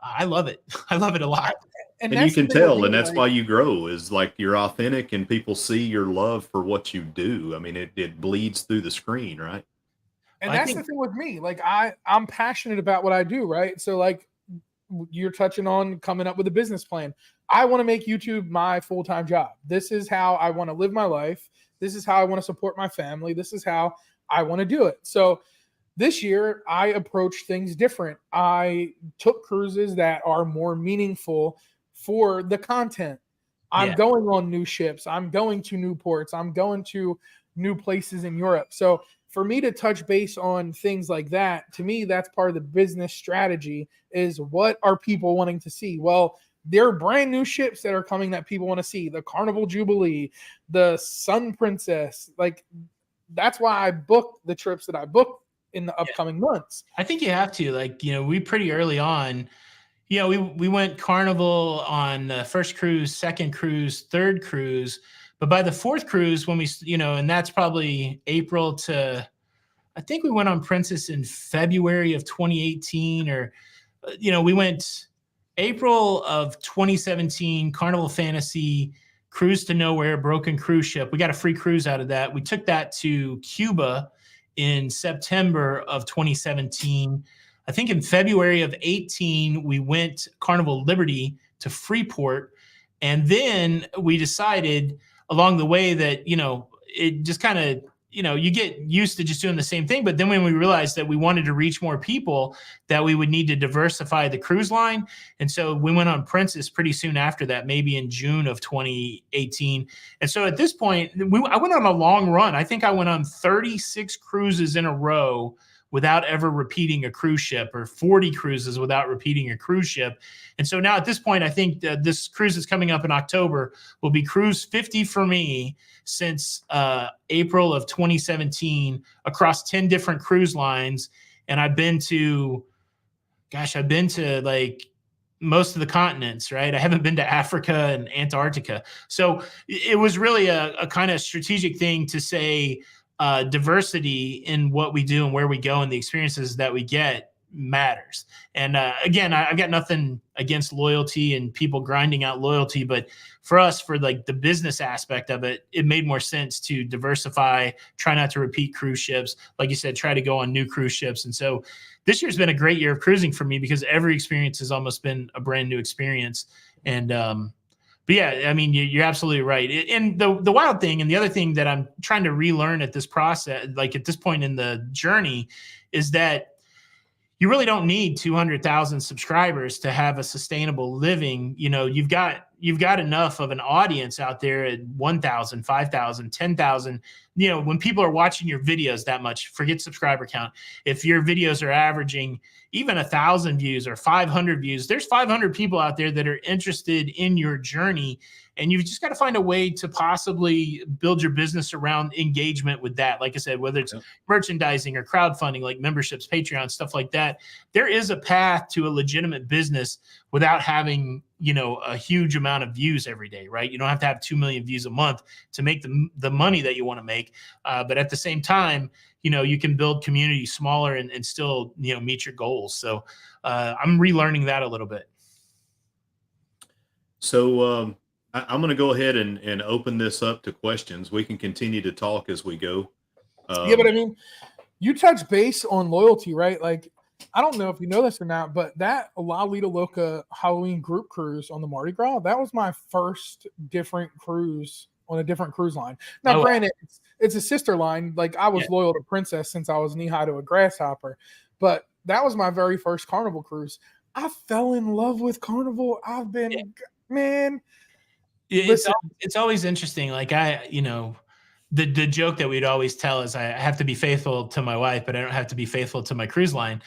I love it. I love it a lot. And you can tell, and that's why you grow, is like you're authentic and people see your love for what you do. I mean, it bleeds through the screen, right? And that's the thing with me. Like I'm passionate about what I do, right? So like you're touching on coming up with a business plan. I want to make YouTube my full-time job. This is how I want to live my life. This is how I want to support my family. This is how I want to do it. So this year I approached things different. I took cruises that are more meaningful for the content. I'm going on new ships. I'm going to new ports. I'm going to new places in Europe. So for me to touch base on things like that, to me, that's part of the business strategy is what are people wanting to see? Well, there are brand new ships that are coming that people want to see. The Carnival Jubilee, the Sun Princess. Like, that's why I booked the trips that I booked in the upcoming months. I think you have to. Like, you know, we pretty early on, you know, we went Carnival on the first cruise, second cruise, third cruise. But by the fourth cruise, when we, you know, and that's probably April to, I think we went on Princess in February of 2018, or, you know, we went April of 2017, Carnival Fantasy, Cruise to Nowhere, Broken Cruise Ship. We got a free cruise out of that. We took that to Cuba in September of 2017. I think in February of 18, we went Carnival Liberty to Freeport. And then we decided along the way that, you know, it just kind of, you know, you get used to just doing the same thing. But then when we realized that we wanted to reach more people, that we would need to diversify the cruise line. And so we went on Princess pretty soon after that, maybe in June of 2018. And so at this point, I went on a long run. I think I went on 36 cruises in a row without ever repeating a cruise ship, or 40 cruises without repeating a cruise ship. And so now at this point, I think this cruise is coming up in October will be cruise 50 for me since April of 2017 across 10 different cruise lines. And I've been to like most of the continents, right? I haven't been to Africa and Antarctica. So it was really a kind of strategic thing to say, diversity in what we do and where we go and the experiences that we get matters. And again, I've got nothing against loyalty and people grinding out loyalty, but for us, for like the business aspect of it, it made more sense to diversify, try not to repeat cruise ships. Like you said, try to go on new cruise ships. And so this year's been a great year of cruising for me because every experience has almost been a brand new experience. And, but yeah, I mean, you're absolutely right. And the wild thing, and the other thing that I'm trying to relearn at this process, like at this point in the journey, is that you really don't need 200,000 subscribers to have a sustainable living. You know, you've got enough of an audience out there at 1,000, 5,000, 10,000. You know, when people are watching your videos that much, forget subscriber count. If your videos are averaging even 1,000 views or 500 views, there's 500 people out there that are interested in your journey. And you've just got to find a way to possibly build your business around engagement with that. Like I said, whether it's merchandising or crowdfunding, like memberships, Patreon, stuff like that, there is a path to a legitimate business without having, you know, a huge amount of views every day, right? You don't have to have 2 million views a month to make the money that you want to make. But at the same time, you know, you can build community smaller and still, you know, meet your goals. So I'm relearning that a little bit. So I'm going to go ahead and open this up to questions. We can continue to talk as we go. Yeah, but I mean, you touch base on loyalty, right? Like, I don't know if you know this or not, but that Lido Loca Halloween group cruise on the Mardi Gras, that was my first different cruise on a different cruise line. Now, granted, it's a sister line. Like, I was loyal to Princess since I was knee-high to a grasshopper, but that was my very first Carnival cruise. I fell in love with Carnival. I've been, man. It's always interesting. Like, you know, the joke that we'd always tell is I have to be faithful to my wife, but I don't have to be faithful to my cruise line.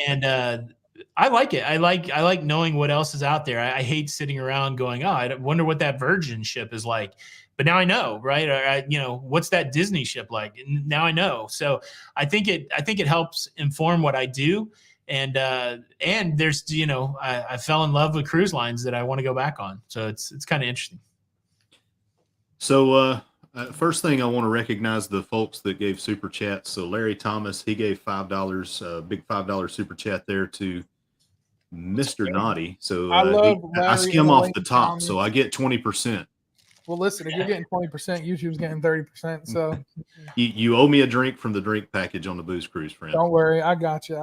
And I like it. I like knowing what else is out there. I hate sitting around going, oh, I wonder what that Virgin ship is like. But now I know, right? Or what's that Disney ship like? And now I know. So I think it helps inform what I do. And there's, I fell in love with cruise lines that I want to go back on. So it's kind of interesting. So first thing, I want to recognize the folks that gave super chats. So Larry Thomas, he gave $5, big $5 super chat there to Mr. Nauti. So I skim off the top, so I get 20%. Well, listen, if you're getting 20%, YouTube's getting 30%. So you owe me a drink from the drink package on the booze cruise, friend. Don't worry, I got you.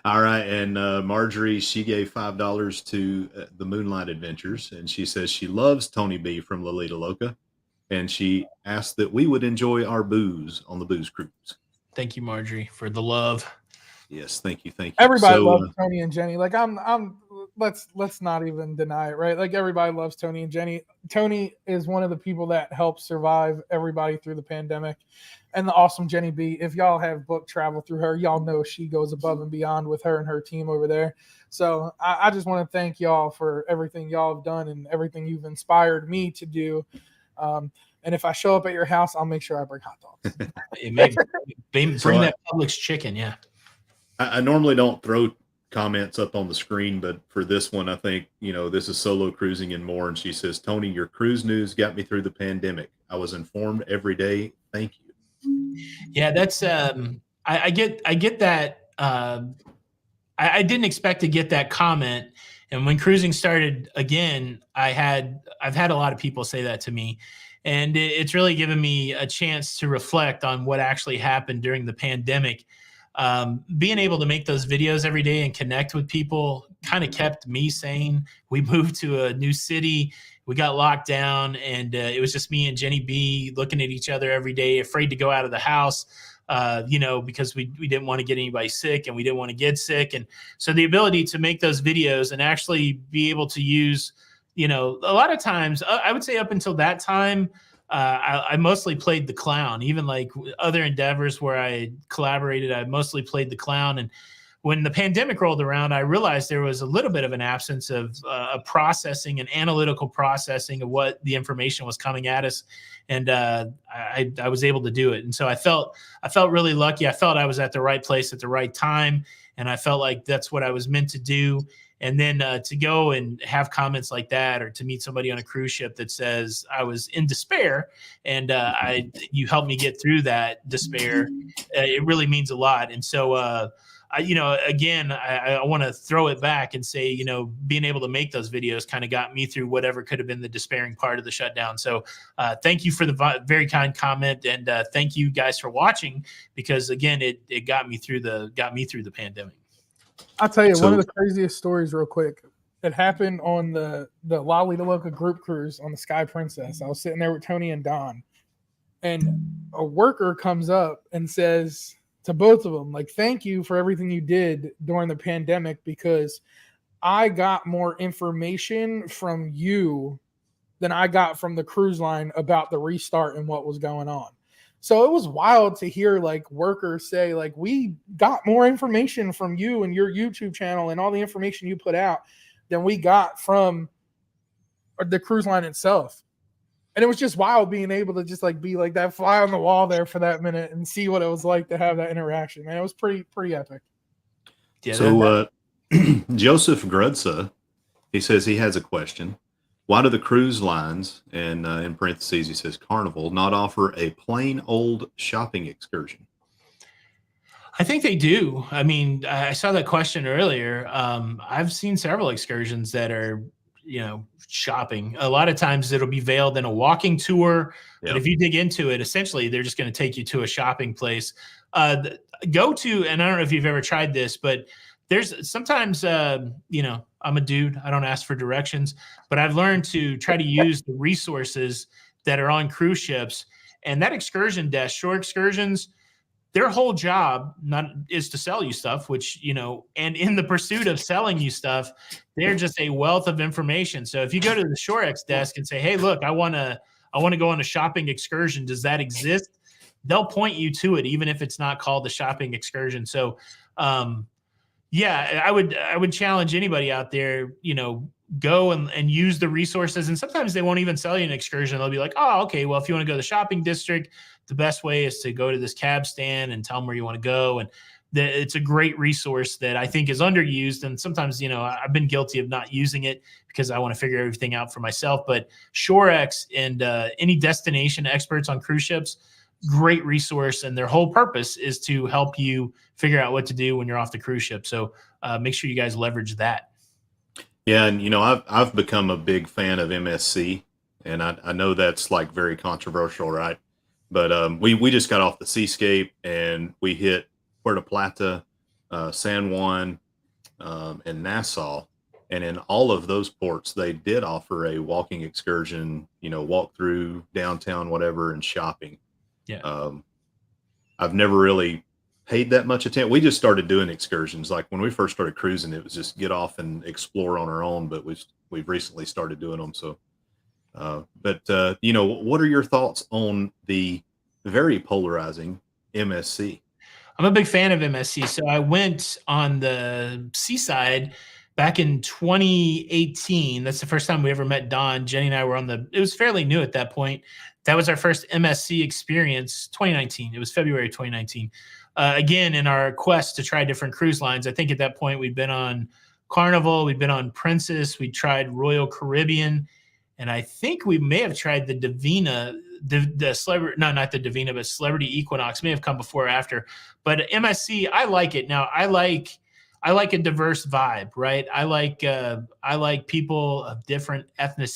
All right, and Marjorie, she gave $5 to the Moonlight Adventures, and she says she loves Tony B from Lido, Loca, and she asked that we would enjoy our booze on the booze cruise. Thank you, Marjorie, for the love. Yes, thank you. Everybody loves Tony and Jenny. Like let's not even deny it, right? Like everybody loves Tony and Jenny. Tony is one of the people that helped survive everybody through the pandemic, and the awesome Jenny B. If y'all have booked travel through her, y'all know she goes above and beyond with her and her team over there. So I just want to thank y'all for everything y'all have done and everything you've inspired me to do. And if I show up at your house, I'll make sure I bring hot dogs. Bring that Publix chicken, yeah. I normally don't throw comments up on the screen, but for this one, I think, this is Solo Cruising and More. And she says, Tony, your cruise news got me through the pandemic. I was informed every day. Thank you. Yeah, that's I get that. I didn't expect to get that comment. And when cruising started again, I've had a lot of people say that to me. And it's really given me a chance to reflect on what actually happened during the pandemic. Being able to make those videos every day and connect with people kind of kept me sane. We moved to a new city. We got locked down, and it was just me and Jenny B looking at each other every day, afraid to go out of the house, because we didn't want to get anybody sick and we didn't want to get sick. And so the ability to make those videos and actually be able to use, a lot of times, I would say up until that time, I mostly played the clown. Even like other endeavors where I collaborated, I mostly played the clown. And when the pandemic rolled around, I realized there was a little bit of an absence of processing and analytical processing of what the information was coming at us. And I was able to do it. And so I felt really lucky. I felt I was at the right place at the right time. And I felt like that's what I was meant to do. And then to go and have comments like that, or to meet somebody on a cruise ship that says I was in despair and you helped me get through that despair, it really means a lot. And so, I want to throw it back and say, being able to make those videos kind of got me through whatever could have been the despairing part of the shutdown. So thank you for the very kind comment, and thank you guys for watching, because again, it got me through the pandemic. I'll tell you, one of the craziest stories real quick. It happened on the Lido Loca group cruise on the Sky Princess. I was sitting there with Tony and Don, and a worker comes up and says to both of them, like, thank you for everything you did during the pandemic, because I got more information from you than I got from the cruise line about the restart and what was going on. So it was wild to hear like workers say, like, we got more information from you and your YouTube channel and all the information you put out than we got from the cruise line itself. And it was just wild being able to just like be like that fly on the wall there for that minute and see what it was like to have that interaction. Man, it was pretty epic. Yeah, so Joseph Grudsa, he says he has a question. Why do the cruise lines, and in parentheses he says Carnival, not offer a plain old shopping excursion? I think they do. I mean, I saw that question earlier. I've seen several excursions that are, shopping. A lot of times it'll be veiled in a walking tour. Yep. But if you dig into it, essentially they're just going to take you to a shopping place. Go to, and I don't know if you've ever tried this, but there's sometimes, I'm a dude. I don't ask for directions, but I've learned to try to use the resources that are on cruise ships. And that excursion desk, Shore Excursions, their whole job is to sell you stuff, which, and in the pursuit of selling you stuff, they're just a wealth of information. So if you go to the Shore X desk and say, hey, look, I want to go on a shopping excursion. Does that exist? They'll point you to it, even if it's not called the shopping excursion. So, Yeah, I would challenge anybody out there, go and use the resources. And sometimes they won't even sell you an excursion. They'll be like, oh, okay, well, if you want to go to the shopping district, the best way is to go to this cab stand and tell them where you want to go. And it's a great resource that I think is underused. And sometimes, I've been guilty of not using it because I want to figure everything out for myself. But ShoreX and any destination experts on cruise ships, great resource, and their whole purpose is to help you figure out what to do when you're off the cruise ship. So make sure you guys leverage that. Yeah, and I've become a big fan of MSC, and I know that's like very controversial, right? But we just got off the Seascape and we hit Puerto Plata, San Juan, and Nassau, and in all of those ports they did offer a walking excursion, walk through downtown, whatever, and shopping. Yeah. I've never really paid that much attention. We just started doing excursions. Like when we first started cruising, it was just get off and explore on our own, but we've recently started doing them. So, but what are your thoughts on the very polarizing MSC? I'm a big fan of MSC. So I went on the seaside back in 2018. That's the first time we ever met Don. Jenny and I were it was fairly new at that point. That was our first MSC experience, 2019. It was February 2019. Again, in our quest to try different cruise lines, I think at that point we'd been on Carnival, we'd been on Princess, we tried Royal Caribbean, and I think we may have tried the Divina, the celebrity, no, not the Divina, but Celebrity Equinox may have come before or after. But MSC, I like it. Now, I like a diverse vibe, right? I like people of different ethnic.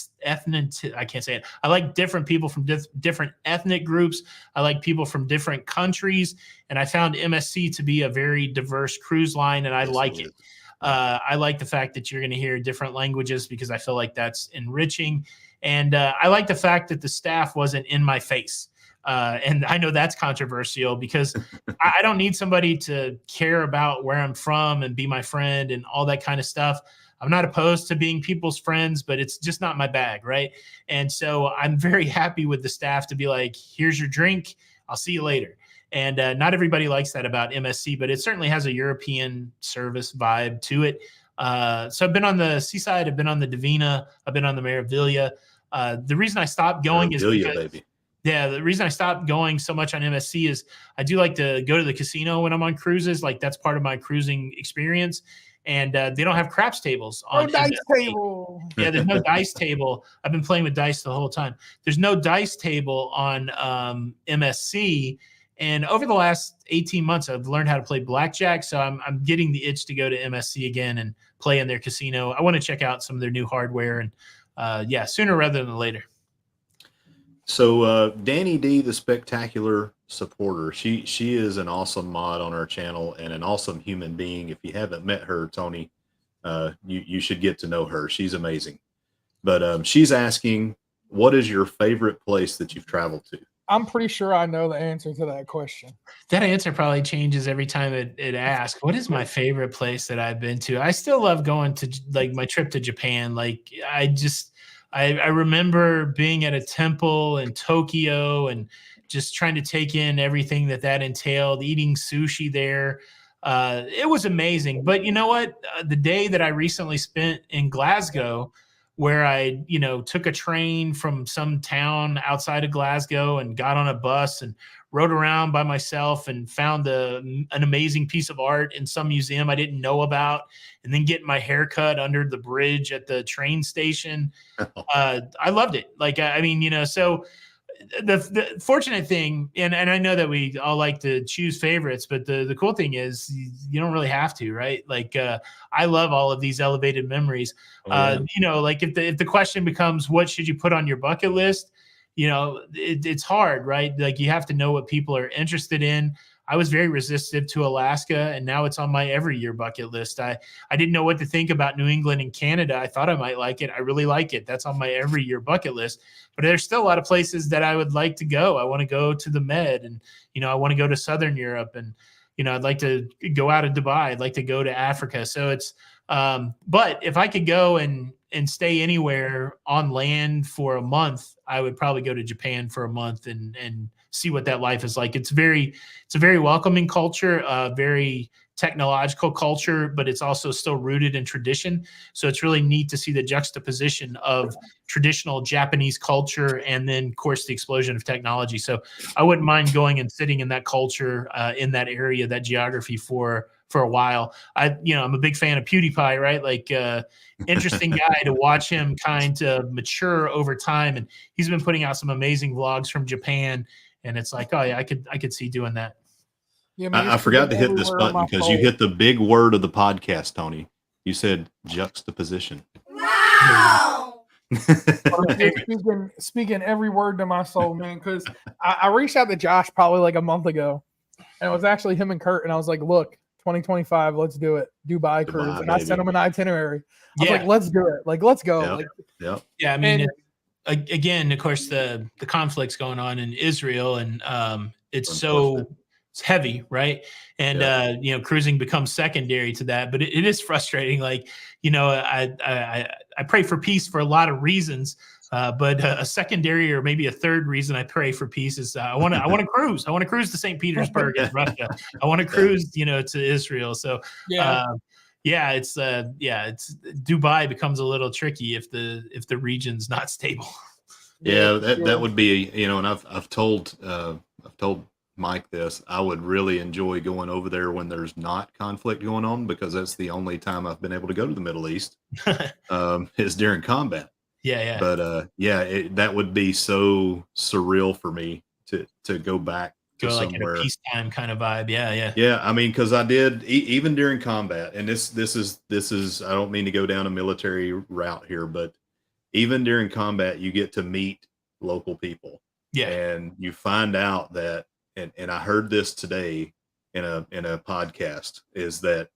I can't say it. I like different people from different ethnic groups. I like people from different countries, and I found MSC to be a very diverse cruise line, and I like it. I like the fact that you're going to hear different languages because I feel like that's enriching, and I like the fact that the staff wasn't in my face. And I know that's controversial because I don't need somebody to care about where I'm from and be my friend and all that kind of stuff. I'm not opposed to being people's friends, but it's just not my bag, right? And so I'm very happy with the staff to be like, here's your drink. I'll see you later. And not everybody likes that about MSC, but it certainly has a European service vibe to it. So I've been on the Seaside, I've been on the Divina, I've been on the Meraviglia. The reason I stopped going is because, baby. Yeah, the reason I stopped going so much on MSC is I do like to go to the casino when I'm on cruises. Like that's part of my cruising experience. And they don't have craps tables on dice MSC. table. Yeah, there's no dice table. I've been playing with dice the whole time. There's no dice table on MSC. And over the last 18 months, I've learned how to play blackjack. So I'm getting the itch to go to MSC again and play in their casino. I want to check out some of their new hardware. And sooner rather than later. So Danny D, the spectacular supporter, she is an awesome mod on our channel and an awesome human being. If you haven't met her, Tony, you should get to know her. She's amazing. But she's asking, what is your favorite place that you've traveled to? I'm pretty sure I know the answer to that question. That answer probably changes every time it asks. What is my favorite place that I've been to? I still love going to like my trip to Japan. Like I remember being at a temple in Tokyo and just trying to take in everything that entailed, eating sushi there. It was amazing. But you know what? The day that I recently spent in Glasgow, where I, took a train from some town outside of Glasgow and got on a bus and rode around by myself and found an amazing piece of art in some museum I didn't know about, and then getting my hair cut under the bridge at the train station. I loved it. Like, so the fortunate thing, and I know that we all like to choose favorites, but the cool thing is you don't really have to, right? Like, I love all of these elevated memories. Like if the question becomes, what should you put on your bucket list? It's hard, right? Like you have to know what people are interested in. I was very resistive to Alaska, and now it's on my every year bucket list. I didn't know what to think about New England and Canada. I thought I might like it. I really like it. That's on my every year bucket list. But there's still a lot of places that I would like to go. I want to go to the Med, and I want to go to Southern Europe, and I'd like to go out of Dubai. I'd like to go to Africa. So it's but if I could go and stay anywhere on land for a month, I would probably go to Japan for a month and see what that life is like. It's a very welcoming culture, very technological culture, but it's also still rooted in tradition. So it's really neat to see the juxtaposition of traditional Japanese culture and then, of course, the explosion of technology. So I wouldn't mind going and sitting in that culture, in that area, that geography for a while. I'm a big fan of PewDiePie, right? Like, interesting guy to watch him kind of mature over time. And he's been putting out some amazing vlogs from Japan. And it's like, oh yeah, I could see doing that. Yeah, man, I forgot to hit this button because you hit the big word of the podcast, Tony. You said juxtaposition. Wow! speaking every word to my soul, man, because I reached out to Josh probably like a month ago, and it was actually him and Kurt, and I was like, look, 2025, let's do it. Dubai cruise. And I sent him an itinerary. I was like, let's do it. Like, let's go. Yeah, I mean, again, of course, the conflict's going on in Israel, and it's heavy, right? And cruising becomes secondary to that, but it is frustrating. Like, I pray for peace for a lot of reasons, but a secondary or maybe a third reason I pray for peace is I want to cruise. I want to cruise to St. Petersburg in Russia. I want to cruise, to Israel. So it's Dubai becomes a little tricky if the region's not stable. Yeah, that would be, and I've told Mike this. I would really enjoy going over there when there's not conflict going on, because that's the only time I've been able to go to the Middle East is during combat. Yeah. But that would be so surreal for me to go back to like somewhere. In a peacetime kind of vibe. Yeah. Yeah, I mean, because I did even during combat, and this is I don't mean to go down a military route here, but even during combat, you get to meet local people. Yeah, and you find out that. And I heard this today in a podcast, is that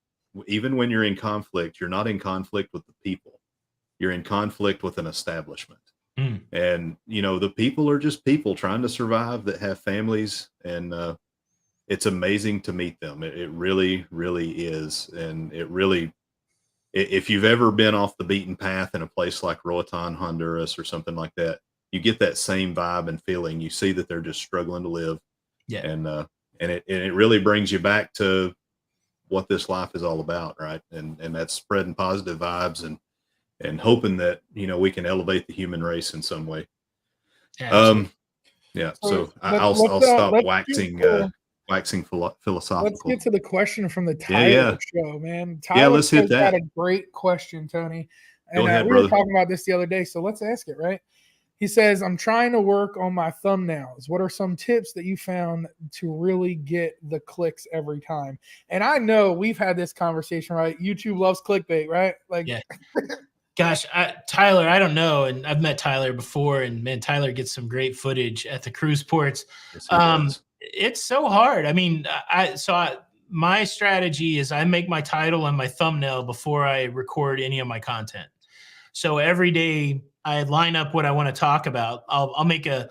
even when you're in conflict, you're not in conflict with the people. You're in conflict with an establishment. And, the people are just people trying to survive that have families. And it's amazing to meet them. It really, really is. And it really, if you've ever been off the beaten path in a place like Roatan, Honduras or something like that, you get that same vibe and feeling. You see that they're just struggling to live. Yeah. And it really brings you back to what this life is all about, right? And that's spreading positive vibes and hoping that we can elevate the human race in some way. Yeah. So I'll stop waxing philosophical. Let's get to the question from the Tyler show, man. Tyler let's hit that. Had a great question, Tony. And Go ahead, we brother. were talking about this the other day, so let's ask it, right? He says, I'm trying to work on my thumbnails. What are some tips that you found to really get the clicks every time? And I know we've had this conversation, right? YouTube loves clickbait, right? Yeah. Gosh, Tyler, I don't know. And I've met Tyler before, and man, Tyler gets some great footage at the cruise ports. Yes, it's so hard. I mean, my strategy is I make my title and my thumbnail before I record any of my content. So every day I line up what I want to talk about. I'll make I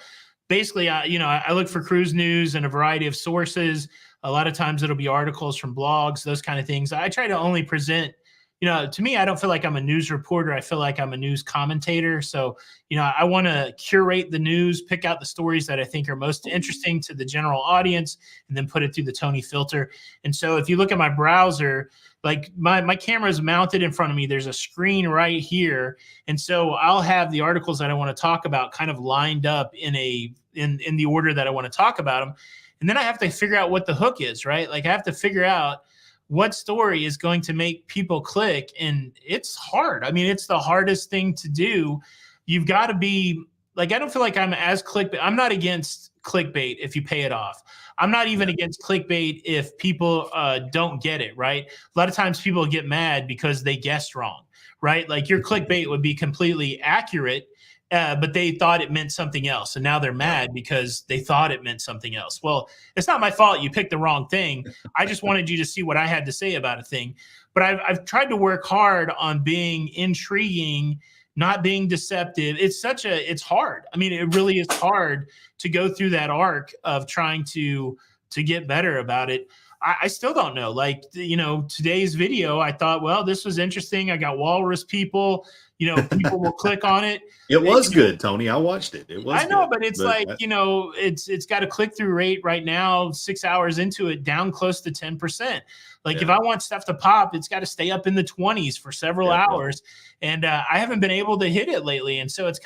look for cruise news and a variety of sources. A lot of times it'll be articles from blogs, those kind of things. I try to only present, to me, I don't feel like I'm a news reporter. I feel like I'm a news commentator. So, I want to curate the news, pick out the stories that I think are most interesting to the general audience, and then put it through the Tony filter. And so if you look at my browser, like my camera is mounted in front of me. There's a screen right here. And so I'll have the articles that I want to talk about kind of lined up in the order that I want to talk about them. And then I have to figure out what the hook is, right? Like I have to figure out what story is going to make people click. And it's hard. I mean, it's the hardest thing to do. You've got to be like, I don't feel like I'm as clickbait. I'm not against clickbait if you pay it off. I'm not even against clickbait if people don't get it, right? A lot of times people get mad because they guessed wrong, right? Like your clickbait would be completely accurate, but they thought it meant something else. And now they're mad because they thought it meant something else. Well, it's not my fault you picked the wrong thing. I just wanted you to see what I had to say about a thing. But I've tried to work hard on being intriguing, not being deceptive. It's hard. I mean, it really is hard to go through that arc of trying to get better about it. I still don't know. Like, you know, today's video, I thought, well, this was interesting. I got walrus people, you know, people will click on it. It was You know, good, Tony. I watched it. It was I know, good. but it's like, you know, it's got a click-through rate right now, 6 hours into it, down close to 10%. Like, if I want stuff to pop, it's got to stay up in the 20s for several hours. And I haven't been able to hit it lately. And so it's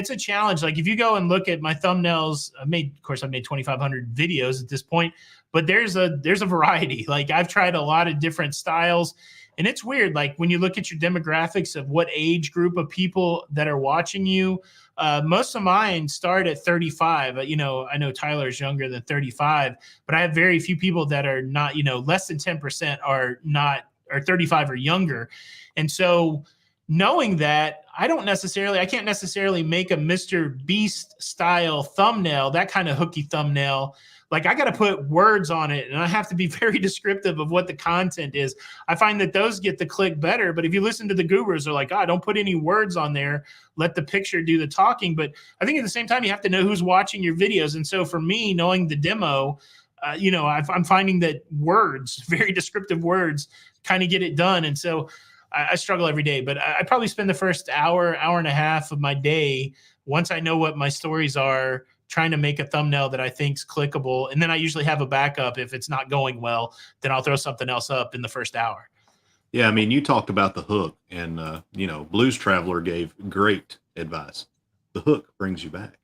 a challenge. Like, if you go and look at my thumbnails, I've made 2,500 videos at this point, but there's a variety. Like, I've tried a lot of different styles, and it's weird. Like, when you look at your demographics of what age group of people that are watching you, most of mine start at 35. You know, I know Tyler's younger than 35, but I have very few people that are not, you know, less than 10% are 35 or younger. And so knowing that, I can't necessarily make a Mr. Beast style thumbnail, that kind of hooky thumbnail. Like, I got to put words on it, and I have to be very descriptive of what the content is. I find that those get the click better. But if you listen to the gurus, they're like, don't put any words on there. Let the picture do the talking. But I think at the same time, you have to know who's watching your videos. And so for me, knowing the demo, you know, I'm finding that words, very descriptive words, kind of get it done. And so I struggle every day. But I probably spend the first hour and a half of my day, once I know what my stories are, trying to make a thumbnail that I think's clickable. And then I usually have a backup. If it's not going well, then I'll throw something else up in the first hour. Yeah. I mean, you talked about the hook, and, you know, Blues Traveler gave great advice. The hook brings you back.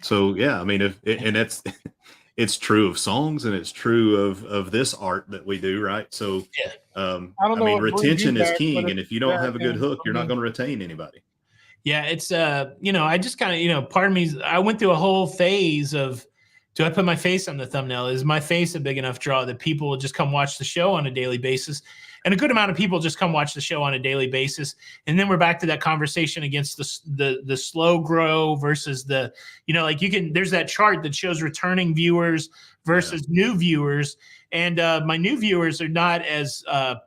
So, yeah, I mean, it's true of songs, and it's true of this art that we do. Right. So, I mean, retention is king. And if you don't have a good hook, you're not going to retain anybody. Yeah, it's you know, I just kind of, you know, part of me, I went through a whole phase of, do I put my face on the thumbnail? Is my face a big enough draw that people will just come watch the show on a daily basis? And a good amount of people just come watch the show on a daily basis. And then we're back to that conversation against the slow grow versus the, you know, like there's that chart that shows returning viewers versus new viewers. And my new viewers are not as,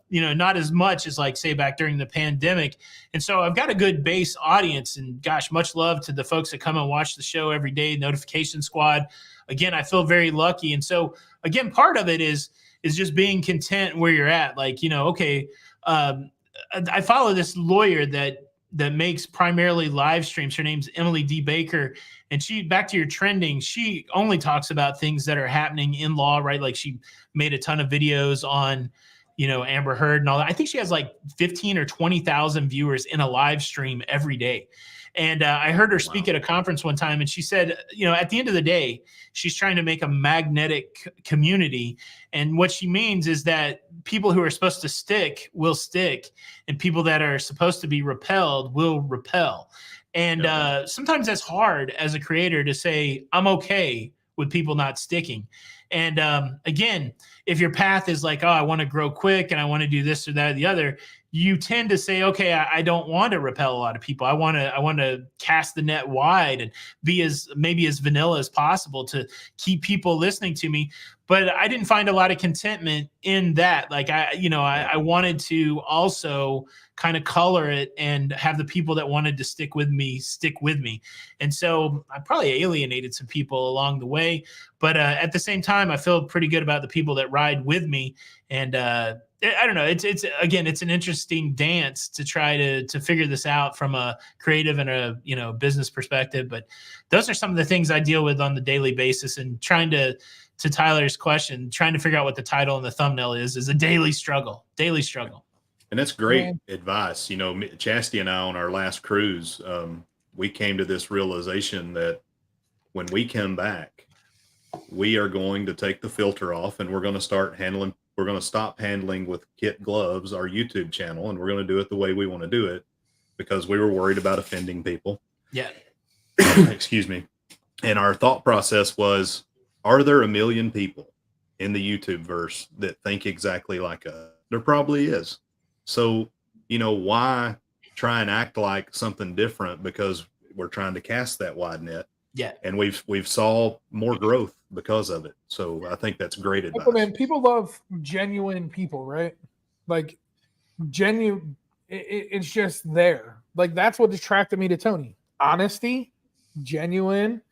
you know, not as much as, like, say, back during the pandemic. And so I've got a good base audience, and gosh, much love to the folks that come and watch the show every day, Notification Squad. Again, I feel very lucky. And so, again, part of it is just being content where you're at. Like, you know, okay, I follow this lawyer that makes primarily live streams. Her name's Emily D. Baker. And she, back to your trending, she only talks about things that are happening in law, right? Like, she made a ton of videos on, you know, Amber Heard and all that. I think she has like 15 or 20,000 viewers in a live stream every day. And I heard her speak at a conference one time, and she said, you know, at the end of the day, she's trying to make a magnetic community. And what she means is that people who are supposed to stick will stick, and people that are supposed to be repelled will repel. And sometimes that's hard as a creator to say, I'm okay with people not sticking. And again, if your path is like, I want to grow quick and I want to do this or that or the other, you tend to say, okay, I don't want to repel a lot of people. I want to cast the net wide and be maybe as vanilla as possible to keep people listening to me. But I didn't find a lot of contentment in that. Like, I wanted to also kind of color it and have the people that wanted to stick with me. And so I probably alienated some people along the way. But at the same time, I feel pretty good about the people that ride with me. And I don't know. It's an interesting dance to try to figure this out from a creative and a business perspective. But those are some of the things I deal with on the daily basis, and trying to Tyler's question, trying to figure out what the title and the thumbnail is a daily struggle. And that's great advice. You know, Chastity and I, on our last cruise, we came to this realization that when we come back, we are going to take the filter off, and we're going to stop handling with kit gloves our YouTube channel, and we're going to do it the way we want to do it, because we were worried about offending people. Yeah. Excuse me. And our thought process was, are there a million people in the YouTube verse that think exactly like us? There probably is. So, why try and act like something different, because we're trying to cast that wide net. Yeah. And we've saw more growth because of it. So I think that's great advice. Man, people love genuine people, right? Like, genuine, it's just there. Like, that's what attracted me to Tony. Honesty, genuine,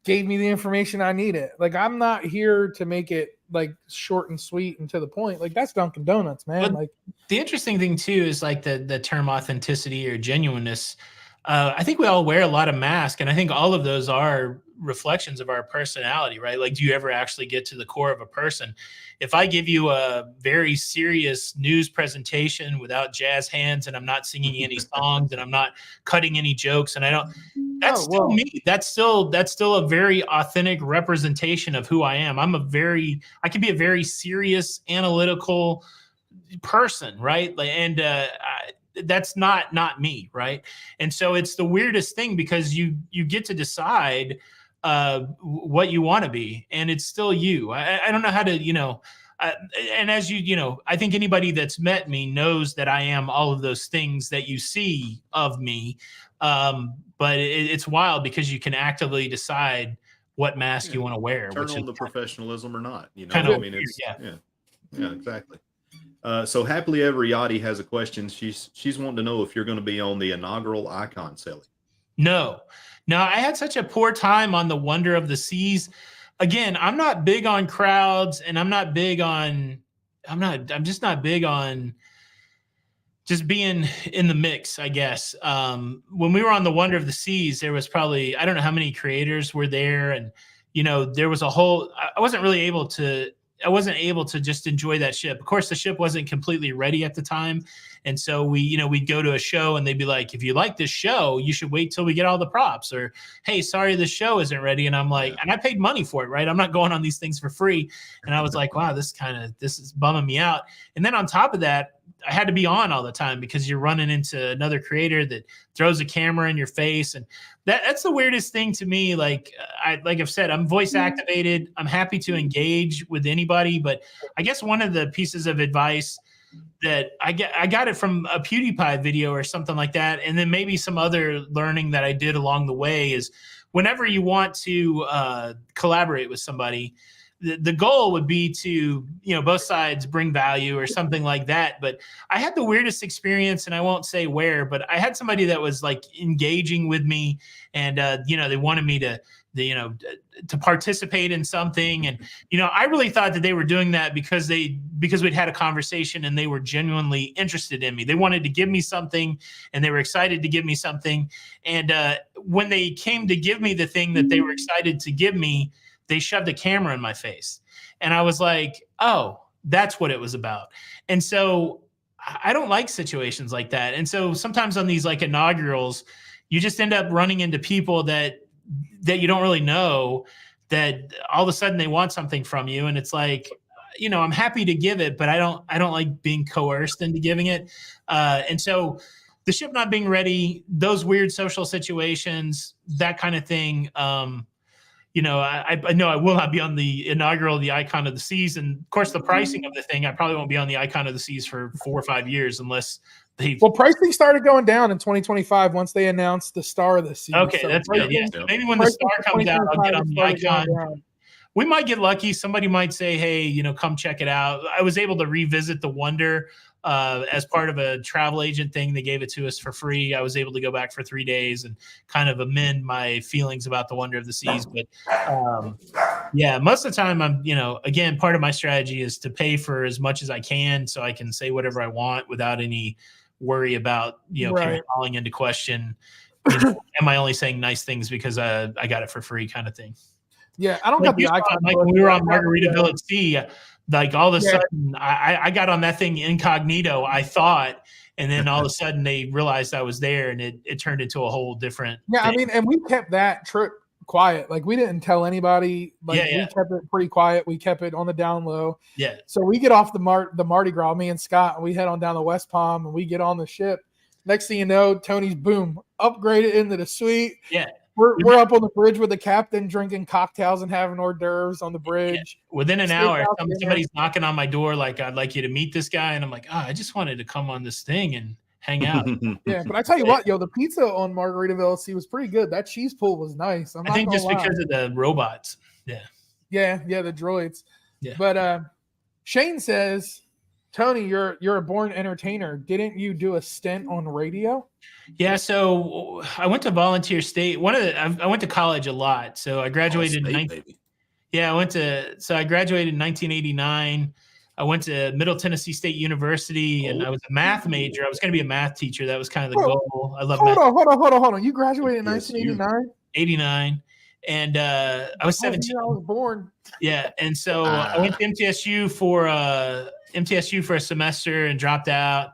gave me the information I needed. Like, I'm not here to make it like short and sweet and to the point. Like, that's Dunkin' Donuts, man. But like, the interesting thing too is like the term authenticity or genuineness. I think we all wear a lot of masks, and I think all of those are reflections of our personality, right? Like, do you ever actually get to the core of a person? If I give you a very serious news presentation without jazz hands, and I'm not singing any songs, and I'm not cutting any jokes, and I don't, that's still me. That's still a very authentic representation of who I am. I can be a very serious, analytical person, right? Like, and that's not me, right? And so it's the weirdest thing because you get to decide what you want to be, and it's still you. I don't know how to, and as I think anybody that's met me knows that I am all of those things that you see of me. But it's wild because you can actively decide what mask you want to wear. Turn on the professionalism or not. Kind of mean, weird, it's yeah, exactly. So Happily Ever Yachty has a question. She's wanting to know if you're going to be on the inaugural icon selling. No, I had such a poor time on the Wonder of the Seas. Again, I'm not big on crowds, and I'm just not big on just being in the mix, I guess. When we were on the Wonder of the Seas, there was probably, I don't know how many creators were there. And, there was I wasn't able to just enjoy that ship. Of course, the ship wasn't completely ready at the time. And so we'd go to a show and they'd be like, if you like this show, you should wait till we get all the props, or, hey, sorry, the show isn't ready. And I'm like, and I paid money for it, right? I'm not going on these things for free. And I was like, wow, this is bumming me out. And then on top of that, I had to be on all the time because you're running into another creator that throws a camera in your face. And that's the weirdest thing to me. Like I've said, I'm voice activated. I'm happy to engage with anybody, but I guess one of the pieces of advice that I got it from a PewDiePie video or something like that, and then maybe some other learning that I did along the way, is whenever you want to collaborate with somebody, the goal would be to, both sides bring value or something like that. But I had the weirdest experience, and I won't say where, but I had somebody that was like engaging with me, and they wanted me to participate in something. And, I really thought that they were doing that because we'd had a conversation and they were genuinely interested in me. They wanted to give me something and they were excited to give me something. And when they came to give me the thing that they were excited to give me, they shoved a camera in my face. And I was like, oh, that's what it was about. And so I don't like situations like that. And so sometimes on these like inaugurals, you just end up running into people that you don't really know, that all of a sudden they want something from you. And it's like, I'm happy to give it, but I don't like being coerced into giving it. And so the ship not being ready, those weird social situations, that kind of thing, I know I will not be on the inaugural, the Icon of the Seas. And of course, the pricing of the thing, I probably won't be on the Icon of the Seas for 4 or 5 years unless pricing started going down in 2025 once they announced the Star of the Seas. Okay, that's good. Yeah. So maybe when the Star comes out, I'll get on the Icon. We might get lucky. Somebody might say, hey, come check it out. I was able to revisit the Wonder as part of a travel agent thing. They gave it to us for free. I was able to go back for 3 days and kind of amend my feelings about the Wonder of the Seas. But most of the time I'm, again, part of my strategy is to pay for as much as I can so I can say whatever I want without any worry about, people calling into question, am I only saying nice things because I got it for free kind of thing. Yeah, I don't got the Icon. Like when we were on Margaritaville at Sea, like all of a sudden I got on that thing incognito, I thought, and then all of a sudden they realized I was there, and it turned into a whole different thing. I mean, and we kept that trip quiet. Like, we didn't tell anybody. Like, we kept it pretty quiet. We kept it on the down low. Yeah. So we get off the Mardi Gras, me and Scott, and we head on down to West Palm, and we get on the ship. Next thing you know, Tony's upgraded into the suite. Yeah. We're up on the bridge with the captain, drinking cocktails and having hors d'oeuvres on the bridge. Yeah. Within an hour, somebody's knocking on my door like, I'd like you to meet this guy. And I'm like, I just wanted to come on this thing and hang out. Yeah, but I tell you what, the pizza on Margaritaville Sea was pretty good. That cheese pool was nice. I think just because of the robots. Yeah. Yeah, the droids. Yeah. But Shane says, Tony, you're a born entertainer. Didn't you do a stint on radio? Yeah, so I went to volunteer state. I went to college a lot. So I graduated in I graduated in 1989. I went to Middle Tennessee State University, and I was a math major. I was going to be a math teacher. That was kind of the goal. I love math. Hold on. You graduated in 1989? 89. And I was 17. I was born. Yeah, and so I went to MTSU for a semester and dropped out.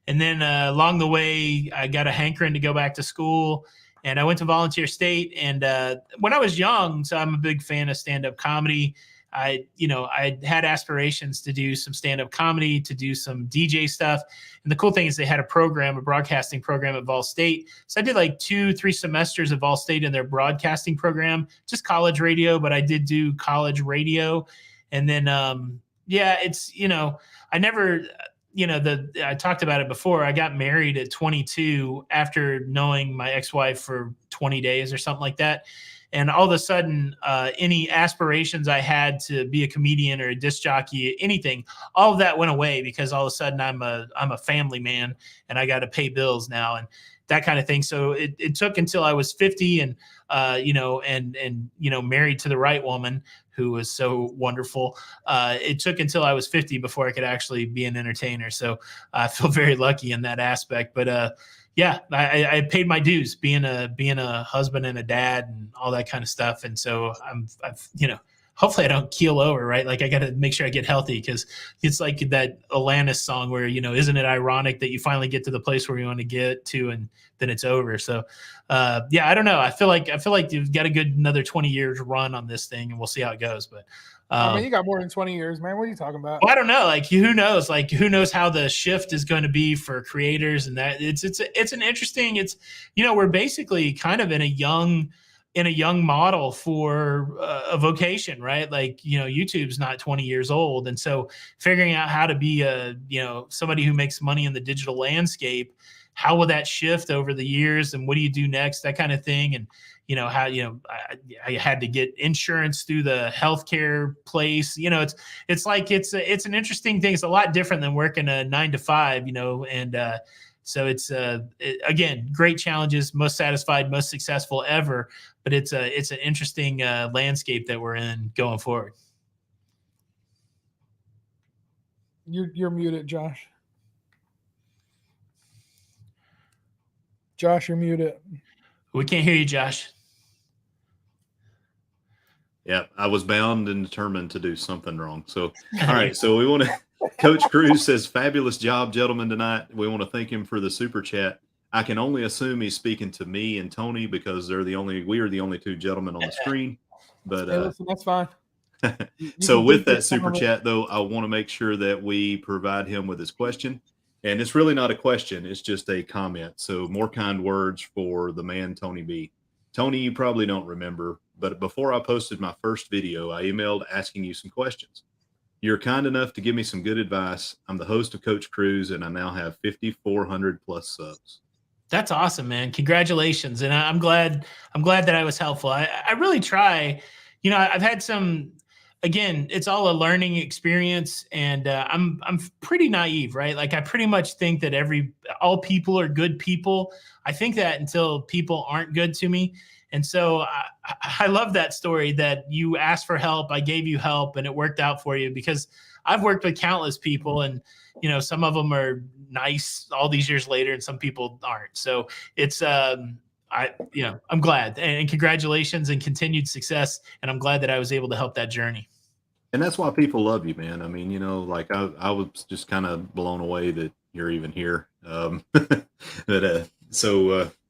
And then along the way, I got a hankering to go back to school, and I went to volunteer state. And when I was young, so I'm a big fan of stand-up comedy. I had aspirations to do some stand-up comedy, to do some DJ stuff. And the cool thing is they had a broadcasting program at Vol State. So I did like 2-3 semesters at Vol State in their broadcasting program, just college radio, but I did do college radio. And then, I talked about it before. I got married at 22 after knowing my ex-wife for 20 days or something like that. And all of a sudden, any aspirations I had to be a comedian or a disc jockey, anything, all of that went away because all of a sudden I'm a family man and I got to pay bills now and that kind of thing. So it took until I was 50 and married to the right woman who was so wonderful. It took until I was 50 before I could actually be an entertainer. So I feel very lucky in that aspect. But yeah, I paid my dues being a husband and a dad and all that kind of stuff. And so hopefully I don't keel over, right? Like I got to make sure I get healthy because it's like that Alanis song where, isn't it ironic that you finally get to the place where you want to get to and then it's over. So I don't know. I feel like you've got a good another 20 years run on this thing and we'll see how it goes. But you got more than 20 years, man. What are you talking about? Well, I don't know. Like, who knows? Like, who knows how the shift is going to be for creators and that it's an interesting, we're basically kind of in a young model for a vocation, right? Like, YouTube's not 20 years old. And so figuring out how to be somebody who makes money in the digital landscape, how will that shift over the years and what do you do next? That kind of thing. And, I had to get insurance through the healthcare place. It's like, it's an interesting thing. It's a lot different than working a 9 to 5, and so it's again, great challenges, most satisfied, most successful ever. But it's an interesting landscape that we're in going forward. You're muted, Josh. Josh, you're muted. We can't hear you, Josh. Yeah, I was bound and determined to do something wrong. So, all right. So we want to, Coach Cruz says, fabulous job, gentlemen, tonight. We want to thank him for the super chat. I can only assume he's speaking to me and Tony because we are the only two gentlemen on the screen. But listen, that's fine. So with that super chat, though, I want to make sure that we provide him with his question. And it's really not a question. It's just a comment. So more kind words for the man, Tony B. Tony, you probably don't remember, but before I posted my first video, I emailed asking you some questions. You're kind enough to give me some good advice. I'm the host of Coach Cruz, and I now have 5,400 plus subs. That's awesome, man. Congratulations. And I'm glad that I was helpful. I really try, I've had some, again, it's all a learning experience and I'm pretty naive, right? Like I pretty much think that all people are good people. I think that until people aren't good to me. And so I love that story that you asked for help. I gave you help and it worked out for you because I've worked with countless people and, some of them are nice all these years later and some people aren't. So it's, I'm glad and congratulations and continued success. And I'm glad that I was able to help that journey. And that's why people love you, man. I mean, like I was just kind of blown away that you're even here.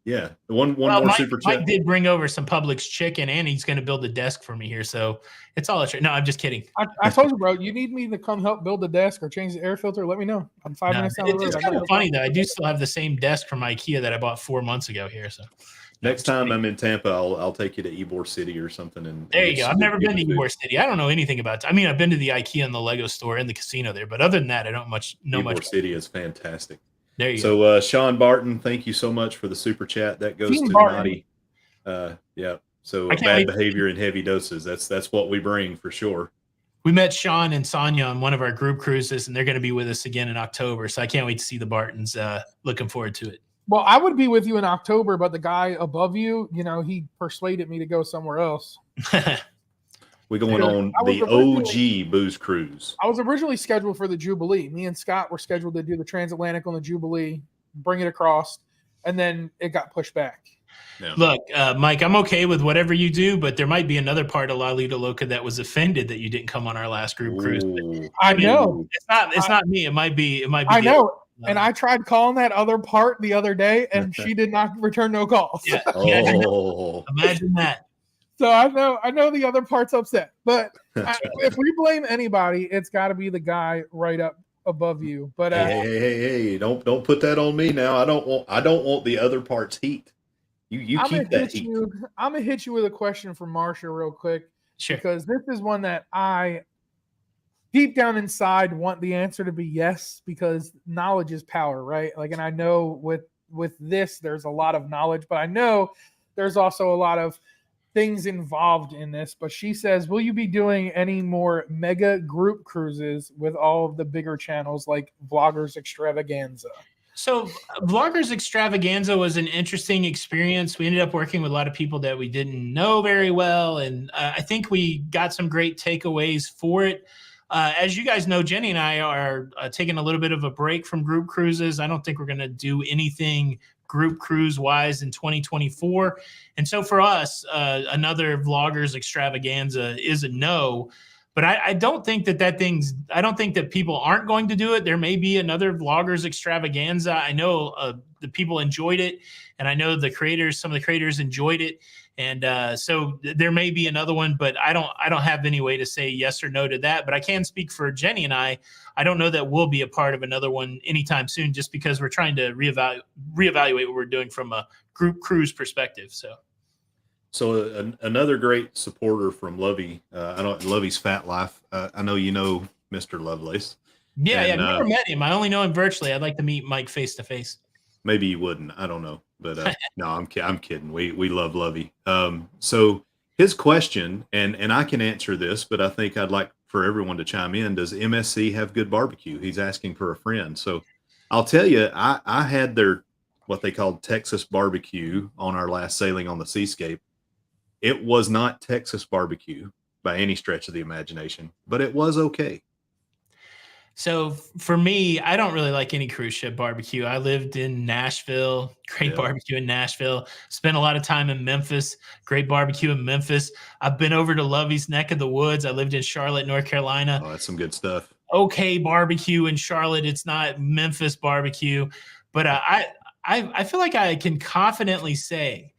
Yeah. One more super chat. Mike did bring over some Publix chicken and he's going to build a desk for me here. So it's all no, I'm just kidding. I told you, bro, you need me to come help build the desk or change the air filter. Let me know. I'm 5 minutes down the road. It's kind of funny though. I do still have the same desk from IKEA that I bought 4 months ago here. So next time I'm in Tampa, I'll take you to Ybor City or something. And there you go. I've never been to Ybor City. I don't know anything about it. I mean, I've been to the IKEA and the Lego store and the casino there, but other than that, I don't know much. Ybor City is fantastic. There you go. So Sean Barton, thank you so much for the super chat. That goes to Nauti. Yeah. So bad behavior in heavy doses. That's what we bring for sure. We met Sean and Sonia on one of our group cruises, and they're going to be with us again in October. So I can't wait to see the Bartons. Looking forward to it. Well, I would be with you in October, but the guy above you, he persuaded me to go somewhere else. We're going on the OG booze cruise. I was originally scheduled for the Jubilee. Me and Scott were scheduled to do the transatlantic on the Jubilee, bring it across, and then it got pushed back. Yeah. Look, Mike, I'm okay with whatever you do, but there might be another part of Lido Loca that was offended that you didn't come on our last group cruise. I know. It's not me. It might be. I know. And I tried calling that other part the other day, and she did not return no calls. Yeah. Imagine that. So I know the other part's upset, but if we blame anybody, it's got to be the guy right up above you. But hey, don't put that on me now. I don't want the other part's heat. You keep that heat. I'm gonna hit you with a question from Marsha real quick, sure, because this is one that I deep down inside want the answer to be yes, because knowledge is power, right? Like, and I know with this, there's a lot of knowledge, but I know there's also a lot of things involved in this. But she says, will you be doing any more mega group cruises with all of the bigger channels like Vloggers Extravaganza? So Vloggers Extravaganza was an interesting experience. We ended up working with a lot of people that we didn't know very well, and I think we got some great takeaways for it. As you guys know, Jenny and I are taking a little bit of a break from group cruises. I don't think we're going to do anything group cruise wise in 2024. And so for us, another Vloggers Extravaganza is a no. But I don't think I don't think that people aren't going to do it. There may be another Vloggers Extravaganza. I know the people enjoyed it, and I know some of the creators enjoyed it. And so there may be another one, but I don't have any way to say yes or no to that. But I can speak for Jenny and I. I don't know that we'll be a part of another one anytime soon, just because we're trying to reevaluate what we're doing from a group cruise perspective. So another great supporter from Lovey, Lovey's Fat Life. I know you know Mr. Lovelace. Yeah, I've never met him. I only know him virtually. I'd like to meet Mike face to face. Maybe you wouldn't. I don't know, but no, I'm kidding. We love Lovey. So his question, and I can answer this, but I think I'd like for everyone to chime in. Does MSC have good barbecue? He's asking for a friend. So I'll tell you, I had their what they called Texas barbecue on our last sailing on the Seascape. It was not Texas barbecue by any stretch of the imagination, but it was okay. So for me, I don't really like any cruise ship barbecue. I lived in Nashville, great barbecue in Nashville. Spent a lot of time in Memphis, great barbecue in Memphis. I've been over to Lovey's neck of the woods. I lived in Charlotte, North Carolina. Oh, that's some good stuff. Okay, barbecue in Charlotte. It's not Memphis barbecue, but I feel like I can confidently say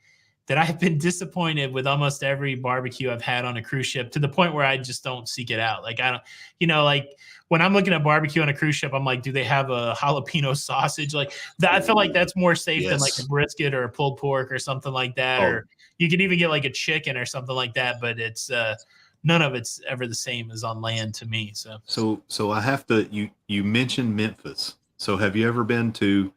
that I've been disappointed with almost every barbecue I've had on a cruise ship, to the point where I just don't seek it out. Like, I don't, like when I'm looking at barbecue on a cruise ship, I'm like, do they have a jalapeno sausage? Like that, I feel like that's more safe than like a brisket or a pulled pork or something like that. Or you could even get like a chicken or something like that, but it's none of it's ever the same as on land to me. So I have to, you mentioned Memphis. So have you ever been to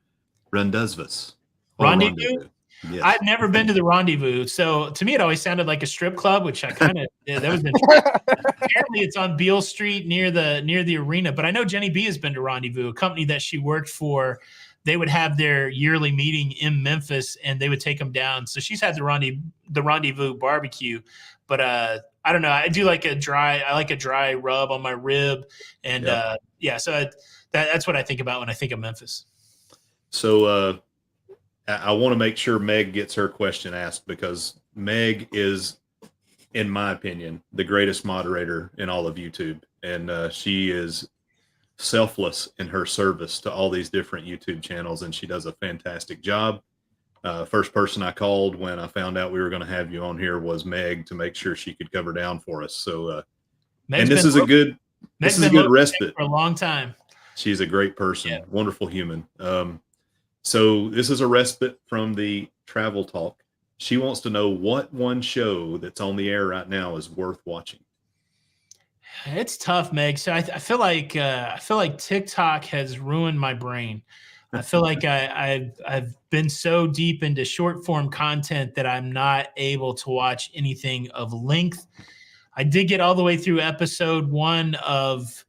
Rendezvous? Rendezvous? Yes. I've never been to the Rendezvous. So to me, it always sounded like a strip club, which I kind of, that was apparently it's on Beale Street near the arena. But I know Jenny B has been to Rendezvous, a company that she worked for. They would have their yearly meeting in Memphis and they would take them down. So she's had the Rendezvous barbecue, but I don't know. I like a dry rub on my rib. And so that's what I think about when I think of Memphis. So, I want to make sure Meg gets her question asked, because Meg is, in my opinion, the greatest moderator in all of YouTube. And she is selfless in her service to all these different YouTube channels, and she does a fantastic job. First person I called when I found out we were going to have you on here was Meg, to make sure she could cover down for us. So, and this is a good respite for a long time. She's a great person, wonderful human. So this is a respite from the travel talk. She wants to know what one show that's on the air right now is worth watching. It's tough, Meg. So I feel like TikTok has ruined my brain. I feel like I've been so deep into short form content that I'm not able to watch anything of length. I did get all the way through episode 1 of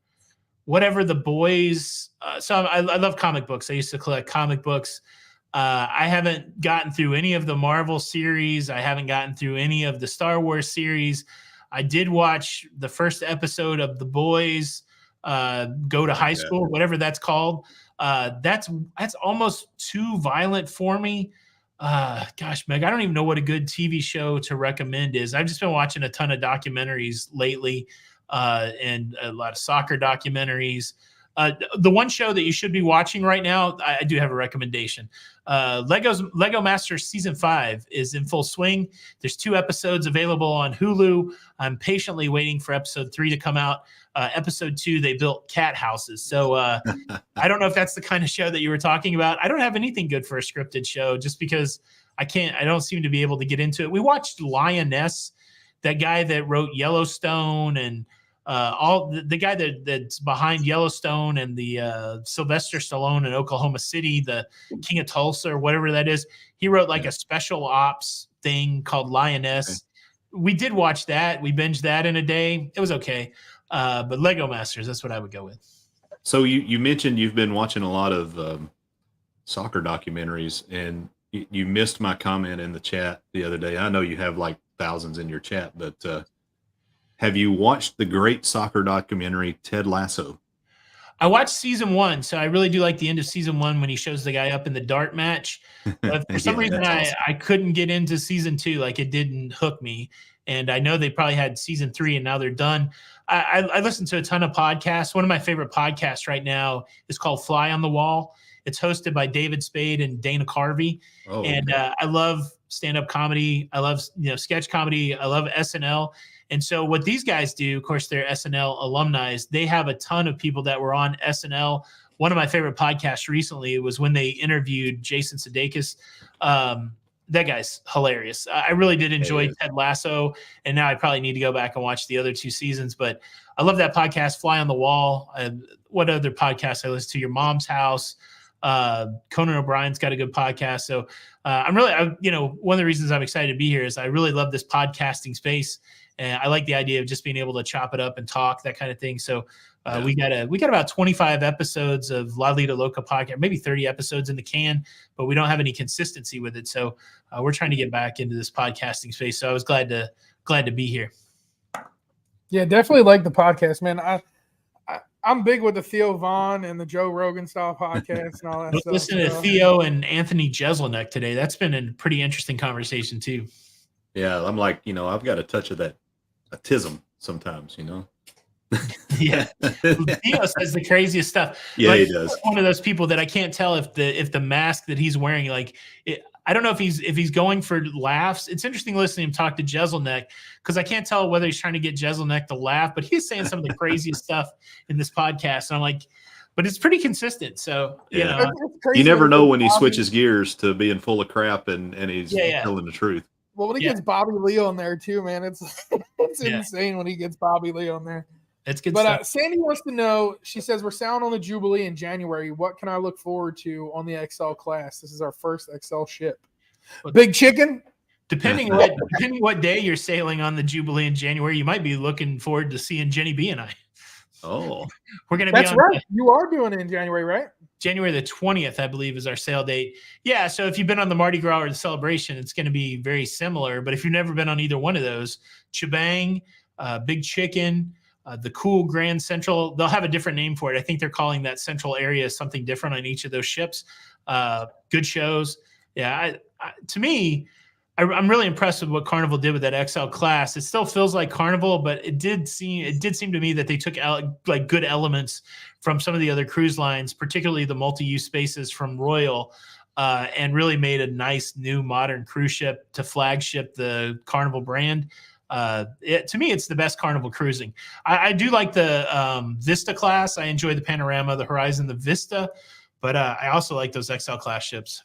whatever the boys. So I love comic books. I used to collect comic books. I haven't gotten through any of the Marvel series. I haven't gotten through any of the Star Wars series. I did watch the first episode of The Boys Go to High School, whatever that's called. That's almost too violent for me. Gosh, Meg, I don't even know what a good TV show to recommend is. I've just been watching a ton of documentaries lately, and a lot of soccer documentaries. The one show that you should be watching right now, I do have a recommendation. Lego Masters Season 5 is in full swing. There's 2 episodes available on Hulu. I'm patiently waiting for episode 3 to come out. Episode 2, they built cat houses. So I don't know if that's the kind of show that you were talking about. I don't have anything good for a scripted show just because I don't seem to be able to get into it. We watched Lioness, that guy that wrote Yellowstone, and all the guy that's behind Yellowstone and the Sylvester Stallone in Oklahoma City, the King of Tulsa or whatever that is. He wrote like a special ops thing called Lioness. Okay. We did watch that. We binged that in a day. It was okay. But Lego Masters, that's what I would go with. So you mentioned you've been watching a lot of soccer documentaries, and you missed my comment in the chat the other day. I know you have like thousands in your chat, but have you watched the great soccer documentary Ted Lasso? I watched season 1, so I really do like the end of season 1 when he shows the guy up in the dart match. But for some reason, awesome. I couldn't get into season 2. Like, it didn't hook me. And I know they probably had season 3, and now they're done. I listen to a ton of podcasts. One of my favorite podcasts right now is called Fly on the Wall. It's hosted by David Spade and Dana Carvey. Oh, and I love stand-up comedy. I love sketch comedy. I love SNL. And so what these guys do, of course, they're SNL alumni. They have a ton of people that were on SNL. One of my favorite podcasts recently was when they interviewed Jason Sudeikis. That guy's hilarious. I really did enjoy Ted Lasso, and now I probably need to go back and watch the other 2 seasons. But I love that podcast, Fly on the Wall. What other podcasts I listen to? Your Mom's House. Conan O'Brien's got a good podcast. So I'm really, one of the reasons I'm excited to be here is I really love this podcasting space. And I like the idea of just being able to chop it up and talk, that kind of thing. So we got about 25 episodes of Lido Loca podcast, maybe 30 episodes in the can, but we don't have any consistency with it. So we're trying to get back into this podcasting space. So I was glad to be here. Yeah, definitely like the podcast, man. I'm big with the Theo Vaughn and the Joe Rogan style podcast and all that stuff. Listen to Theo and Anthony Jeselnik today. That's been a pretty interesting conversation too. Yeah, I'm like, I've got a touch of that autism sometimes, Yeah, Theo says the craziest stuff. Yeah, he does. One of those people that I can't tell if the mask that he's wearing, I don't know if he's going for laughs. It's interesting listening to him talk to Jeselnik because I can't tell whether he's trying to get Jeselnik to laugh, but he's saying some of the craziest stuff in this podcast. And I'm like, but it's pretty consistent. So you never know when he switches gears to being full of crap and he's telling the truth. Well, when he gets Bobby Lee on there too, man, it's insane when he gets Bobby Lee on there. It's good stuff. But Sandy wants to know, she says, we're sound on the Jubilee in January. What can I look forward to on the XL class? This is our first XL ship. Big chicken? Depending what day you're sailing on the Jubilee in January, you might be looking forward to seeing Jenny B and I. Oh. We're going to be on. That's right. You are doing it in January, right? January the 20th, I believe, is our sail date. Yeah, so if you've been on the Mardi Gras or the Celebration, it's going to be very similar. But if you've never been on either one of those, Chibang, Big Chicken, the Cool Grand Central, they'll have a different name for it. I think they're calling that central area something different on each of those ships. Good shows. Yeah, to me, I'm really impressed with what Carnival did with that XL class. It still feels like Carnival, but it did seem to me that they took like good elements from some of the other cruise lines, particularly the multi-use spaces from Royal, and really made a nice new modern cruise ship to flagship the Carnival brand. To me, it's the best Carnival cruising. I do like the Vista class. I enjoy the Panorama, the Horizon, the Vista, but I also like those XL class ships.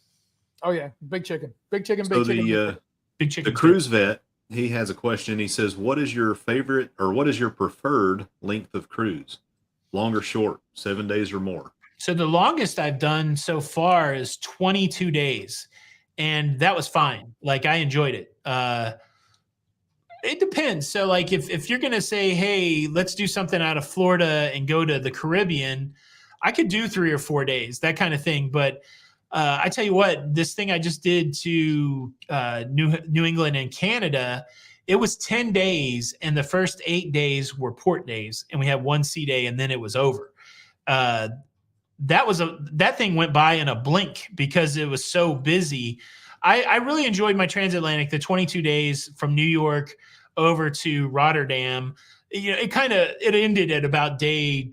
Oh yeah, big chicken. The cruise vet, he has a question. He says, "What is your favorite, or what is your preferred length of cruise? Long or short? 7 days or more?" So the longest I've done so far is 22 days, and that was fine. Like, I enjoyed it. It depends. So like if you're going to say, hey, let's do something out of Florida and go to the Caribbean, I could do 3 or 4 days, that kind of thing. But I tell you what, this thing I just did to New England and Canada, it was 10 days, and the first 8 days were port days, and we had 1 sea day, and then it was over. That thing went by in a blink because it was so busy. I really enjoyed my transatlantic, the 22 days from New York over to Rotterdam. It ended at about day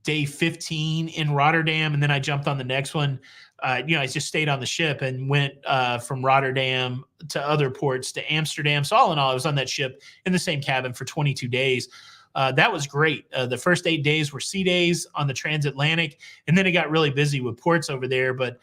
15 in Rotterdam, and then I jumped on the next one. I just stayed on the ship and went from Rotterdam to other ports to Amsterdam. So all in all, I was on that ship in the same cabin for 22 days. That was great. The first 8 days were sea days on the transatlantic, and then it got really busy with ports over there. But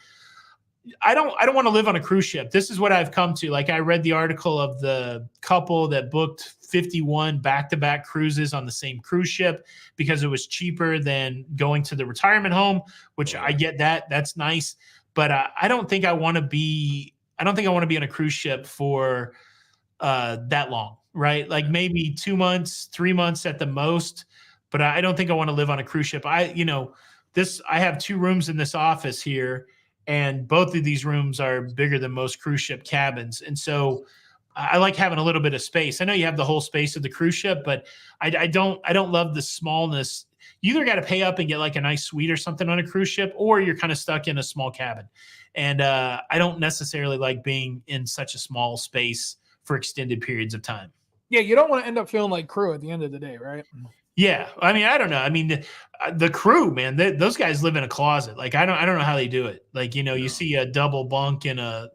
I don't want to live on a cruise ship. This is what I've come to. Like, I read the article of the couple that booked 51 back-to-back cruises on the same cruise ship because it was cheaper than going to the retirement home, which I get that. That's nice. But I don't think I want to be on a cruise ship for that long, right? Like maybe 2 months, 3 months at the most. But I don't think I want to live on a cruise ship. I have 2 rooms in this office here, and both of these rooms are bigger than most cruise ship cabins. And so I like having a little bit of space. I know you have the whole space of the cruise ship, but I don't love the smallness. You either got to pay up and get like a nice suite or something on a cruise ship, or you're kind of stuck in a small cabin. And I don't necessarily like being in such a small space for extended periods of time. Yeah, you don't want to end up feeling like crew at the end of the day, right? Yeah, I mean, I don't know. I mean, the crew, man, those guys live in a closet. Like, I don't know how they do it. Like, you see a double bunk in a.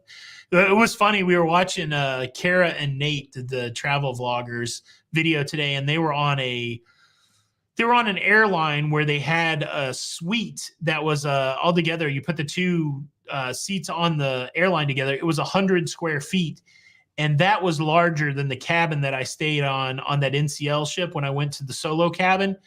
It was funny. We were watching Kara and Nate, the travel vloggers, video today, and they were on an airline where they had a suite that was all together. You put the 2 seats on the airline together. It was 100 square feet. And that was larger than the cabin that I stayed on that NCL ship when I went to the solo cabin.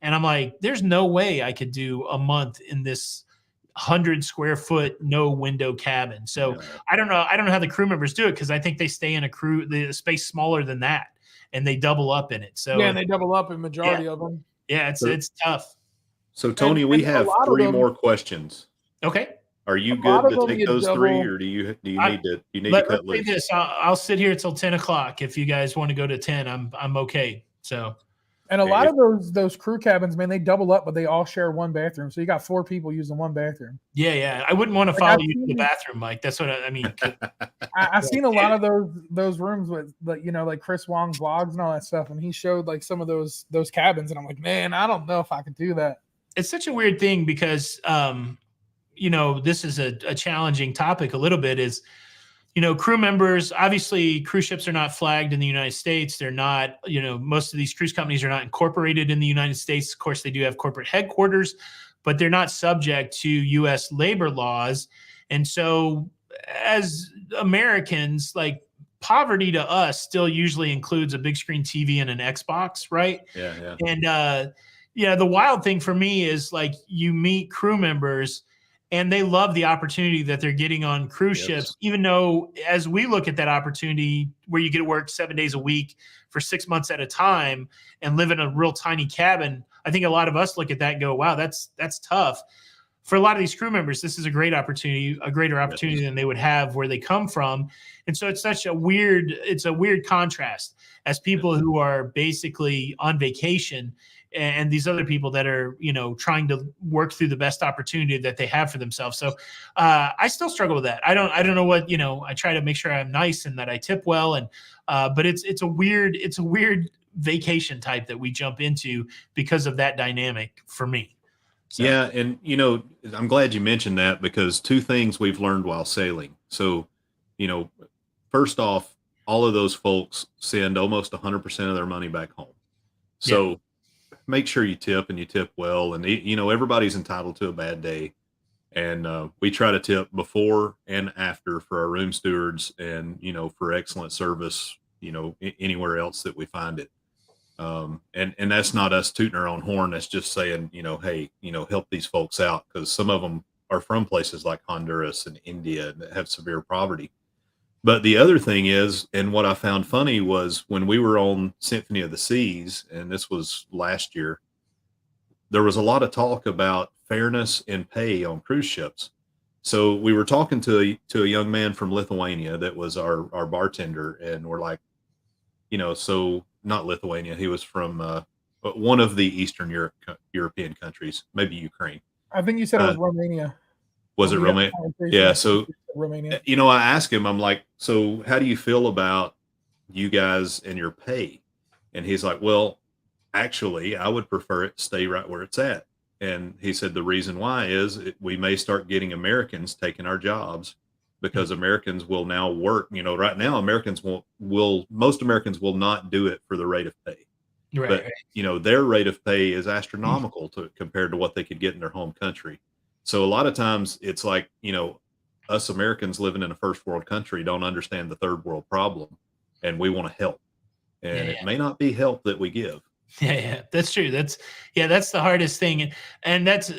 And I'm like, there's no way I could do a month in this 100 square foot, no window cabin. So yeah. I don't know how the crew members do it, because I think they stay in the space smaller than that, and they double up in it. So yeah, and they double up in majority of them. Yeah, it's tough. So Tony, we have 3 more questions. Okay. Are you good to take those 3, or do you need to cut loose? This. I'll sit here till 10 o'clock. If you guys want to go to 10, I'm okay. So, and a lot of those crew cabins, man, they double up, but they all share 1 bathroom. So you got 4 people using 1 bathroom. Yeah. I wouldn't want to follow you to the bathroom, Mike. That's what I mean. I've seen a lot of those rooms with, like Chris Wong vlogs and all that stuff, and he showed like some of those cabins, and I'm like, man, I don't know if I could do that. It's such a weird thing because this is a challenging topic a little bit. Is crew members, obviously cruise ships are not flagged in the United States. They're not, most of these cruise companies are not incorporated in the United States. Of course, they do have corporate headquarters, but they're not subject to U.S. labor laws. And so as Americans, like, poverty to us still usually includes a big screen TV and an Xbox, right? Yeah. And the wild thing for me is, like, you meet crew members and they love the opportunity that they're getting on cruise ships, even though as we look at that opportunity where you get to work 7 days a week for 6 months at a time and live in a real tiny cabin, I think a lot of us look at that and go, wow, that's tough. For a lot of these crew members, this is a great opportunity, a greater opportunity than they would have where they come from. And so it's a weird contrast as people who are basically on vacation and these other people that are, trying to work through the best opportunity that they have for themselves. So I still struggle with that. I don't know what, I try to make sure I'm nice and that I tip well. And, but it's a weird vacation type that we jump into because of that dynamic for me. So. Yeah. And, I'm glad you mentioned that, because 2 things we've learned while sailing. So, first off, all of those folks send almost 100% of their money back home. So make sure you tip, and you tip well. And, everybody's entitled to a bad day. And we try to tip before and after for our room stewards, and, for excellent service, anywhere else that we find it. And that's not us tooting our own horn. That's just saying, hey, help these folks out, because some of them are from places like Honduras and India that have severe poverty. But the other thing is, and what I found funny was when we were on Symphony of the Seas, and this was last year, there was a lot of talk about fairness in pay on cruise ships. So we were talking to a young man from Lithuania that was our bartender, and we're like, so not Lithuania, he was from one of the Eastern European countries, maybe Ukraine. I think you said it was Romania. Was it Romania? Yeah. So, Romania. I asked him, I'm like, so how do you feel about you guys and your pay? And he's like, well, actually, I would prefer it stay right where it's at. And he said the reason why is we may start getting Americans taking our jobs because Americans will now work. Right now, most Americans will not do it for the rate of pay. Right. But, their rate of pay is astronomical compared to what they could get in their home country. So a lot of times it's like, us Americans living in a first world country don't understand the third world problem, and we want to help. And it may not be help that we give. Yeah, that's true. That's the hardest thing. And that's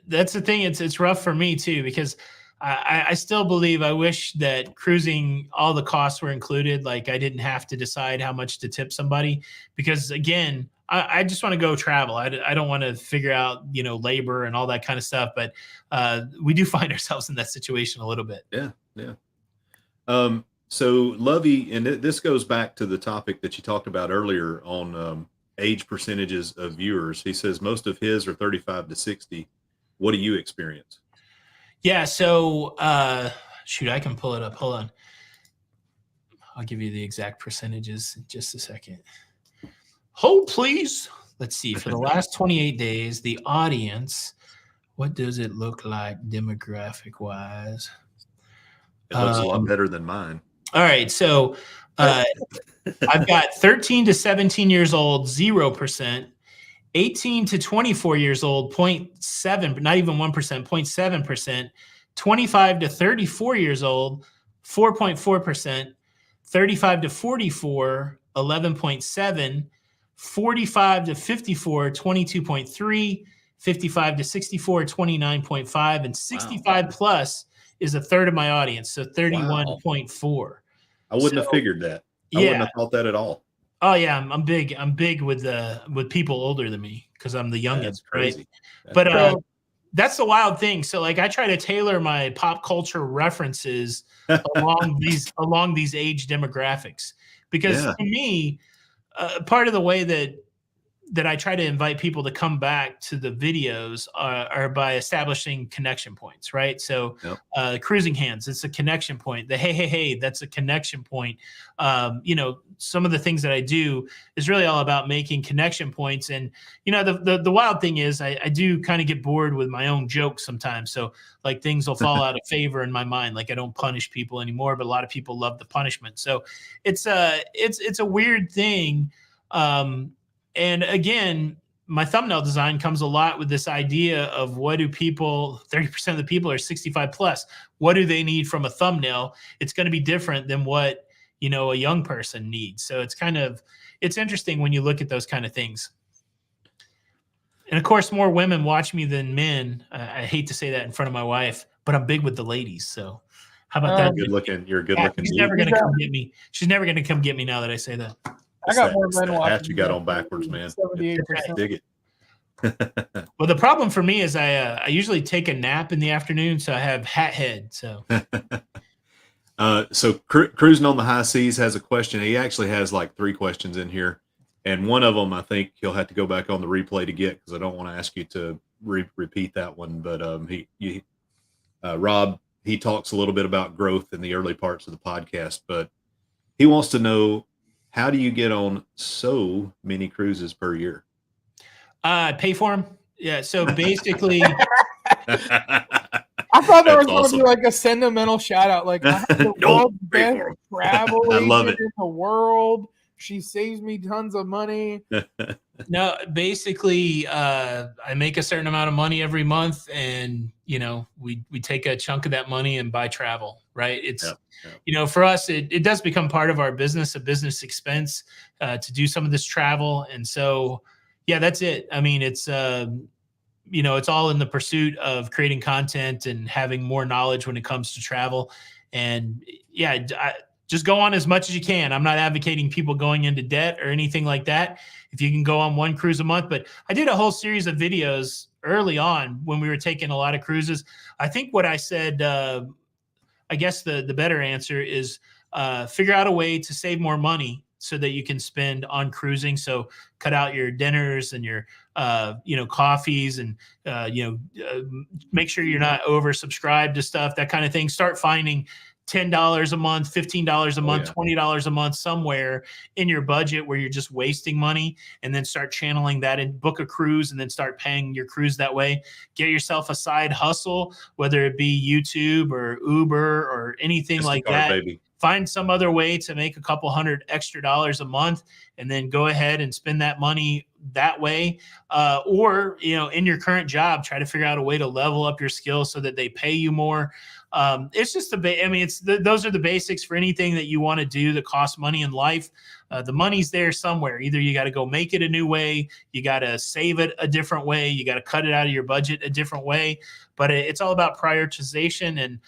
the thing. It's rough for me too, because I still believe, I wish that cruising, all the costs were included. Like I didn't have to decide how much to tip somebody, because again, I just want to go travel. I don't want to figure out, labor and all that kind of stuff. But we do find ourselves in that situation a little bit. Yeah. Yeah. So Lovey, and this goes back to the topic that you talked about earlier on age percentages of viewers. He says most of his are 35 to 60. What do you experience? Yeah. So shoot, I can pull it up. Hold on. I'll give you the exact percentages in just a second. Hold, please. Let's see. For the last 28 days, the audience, what does it look like demographic-wise? It looks a lot better than mine. All right. So I've got 13 to 17 years old, 0%. 18 to 24 years old, 0.7, not even 1%, 0.7%. 25 to 34 years old, 4.4%. 35 to 44, 11.7%. 45 to 54, 22.3%. 55 to 64, 29.5%. And 65 plus is a third of my audience, so 31.4%. I wouldn't have figured that. I wouldn't have thought that at all. Oh yeah, I'm big. I'm big with people older than me because I'm the youngest, right? But that's the wild thing. So like I try to tailor my pop culture references along these age demographics, because for me, part of the way that I try to invite people to come back to the videos are by establishing connection points, right? So cruising hands, it's a connection point. The hey, that's a connection point. Some of the things that I do is really all about making connection points. And, the wild thing is I do kind of get bored with my own jokes sometimes. So like things will fall out of favor in my mind. Like I don't punish people anymore, but a lot of people love the punishment. So it's a weird thing. And again, my thumbnail design comes a lot with this idea of what do people, 30% of the people are 65 plus. What do they need from a thumbnail? It's going to be different than what, a young person needs. So it's interesting when you look at those kind of things. And of course, more women watch me than men. I hate to say that in front of my wife, but I'm big with the ladies. So how about that? You're good looking. She's never going to come get me. She's never going to come get me now that I say that. I got more men watching. Hat you got on backwards, man. 78%. Dig it. Well, the problem for me is I usually take a nap in the afternoon, so I have hat head. So, Cruising on the High Seas has a question. He actually has like 3 questions in here, and one of them I think he'll have to go back on the replay to get, because I don't want to ask you to repeat that one. But Rob, he talks a little bit about growth in the early parts of the podcast, but he wants to know, how do you get on so many cruises per year? Pay for them. Yeah. So basically, I thought there was going to be like a sentimental shout out. Like, I have the world's best travel agent in the world. She saves me tons of money. No, basically, I make a certain amount of money every month, and we take a chunk of that money and buy travel. Right? It's for us, it does become part of our business, a business expense to do some of this travel, and so that's it. I mean, it's it's all in the pursuit of creating content and having more knowledge when it comes to travel, and just go on as much as you can. I'm not advocating people going into debt or anything like that. If you can go on one cruise a month, but I did a whole series of videos early on when we were taking a lot of cruises. I think what I said, I guess the better answer is figure out a way to save more money so that you can spend on cruising. So cut out your dinners and your, coffees and, make sure you're not oversubscribed to stuff, that kind of thing. Start finding $10 a month, $15 a month, $20 a month somewhere in your budget where you're just wasting money, and then start channeling that and book a cruise and then start paying your cruise that way. Get yourself a side hustle, whether it be YouTube or Uber or anything like that. Baby. Find some other way to make a couple $100 extra a month, and then go ahead and spend that money that way. Or, in your current job, try to figure out a way to level up your skills so that they pay you more. It's just those are the basics for anything that you want to do that costs money in life. The money's there somewhere. Either you got to go make it a new way, you got to save it a different way, you got to cut it out of your budget a different way. But it's all about prioritization. And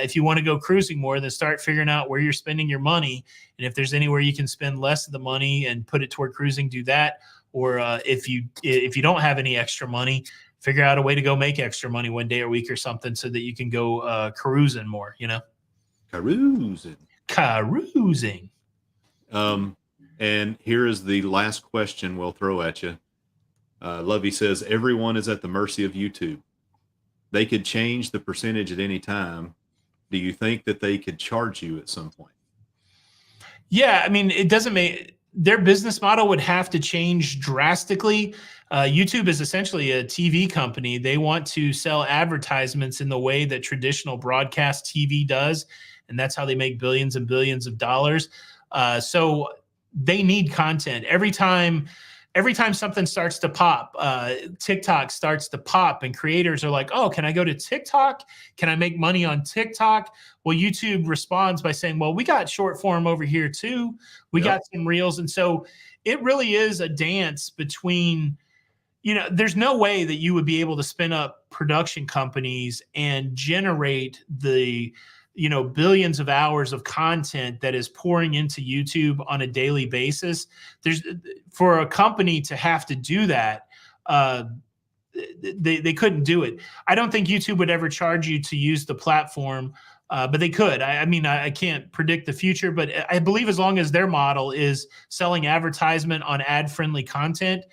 if you want to go cruising more, then start figuring out where you're spending your money. And if there's anywhere you can spend less of the money and put it toward cruising, do that. Or if you don't have any extra money, figure out a way to go make extra money one day a week or something so that you can go cruising more, Carousing. And here is the last question we'll throw at you. Lovey says, everyone is at the mercy of YouTube. They could change the percentage at any time. Do you think that they could charge you at some point? Yeah, it doesn't make their business model would have to change drastically. YouTube is essentially a TV company. They want to sell advertisements in the way that traditional broadcast TV does, and that's how they make billions and billions of dollars. So they need content. Every time something starts to pop, TikTok starts to pop, and creators are like, oh, can I go to TikTok? Can I make money on TikTok? Well, YouTube responds by saying, well, we got short form over here too. We got some reels. And so it really is a dance between, there's no way that you would be able to spin up production companies and generate the billions of hours of content that is pouring into YouTube on a daily basis. For a company to have to do that, they couldn't do it. I don't think YouTube would ever charge you to use the platform, but they could. I can't predict the future, but I believe as long as their model is selling advertisement on ad-friendly content,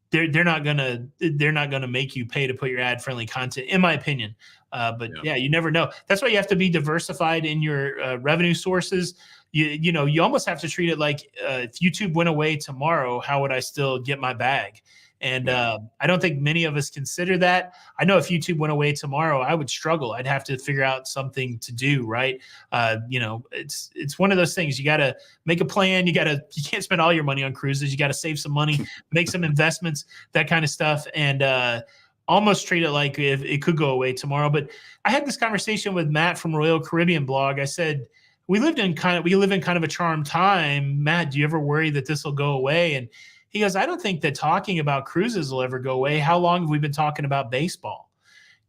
they're not gonna make you pay to put your ad-friendly content, in my opinion. But you never know. That's why you have to be diversified in your revenue sources. You almost have to treat it like if YouTube went away tomorrow, how would I still get my bag? And I don't think many of us consider that. I know if YouTube went away tomorrow, I would struggle. I'd have to figure out something to do, right? It's one of those things. You got to make a plan. You can't spend all your money on cruises. You got to save some money, make some investments, that kind of stuff. And almost treat it like if it could go away tomorrow. But I had this conversation with Matt from Royal Caribbean blog. I said, we live in kind of a charmed time. Matt, do you ever worry that this will go away? And he goes, I don't think that talking about cruises will ever go away. How long have we been talking about baseball?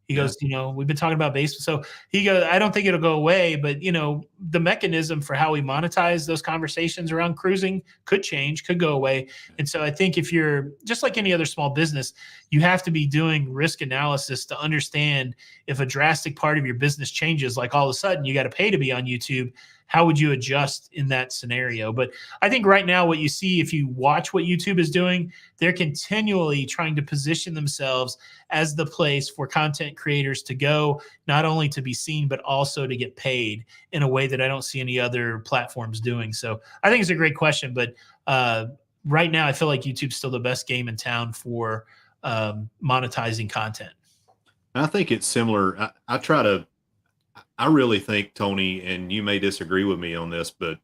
He goes, we've been talking about baseball. So he goes, I don't think it'll go away, but the mechanism for how we monetize those conversations around cruising could change, could go away. And so I think if you're just like any other small business, you have to be doing risk analysis to understand if a drastic part of your business changes, like all of a sudden you got to pay to be on YouTube. How would you adjust in that scenario? But I think right now what you see, if you watch what YouTube is doing, they're continually trying to position themselves as the place for content creators to go, not only to be seen, but also to get paid in a way that I don't see any other platforms doing. So I think it's a great question, but right now I feel like YouTube's still the best game in town for monetizing content. I think it's similar. I really think, Tony, and you may disagree with me on this, but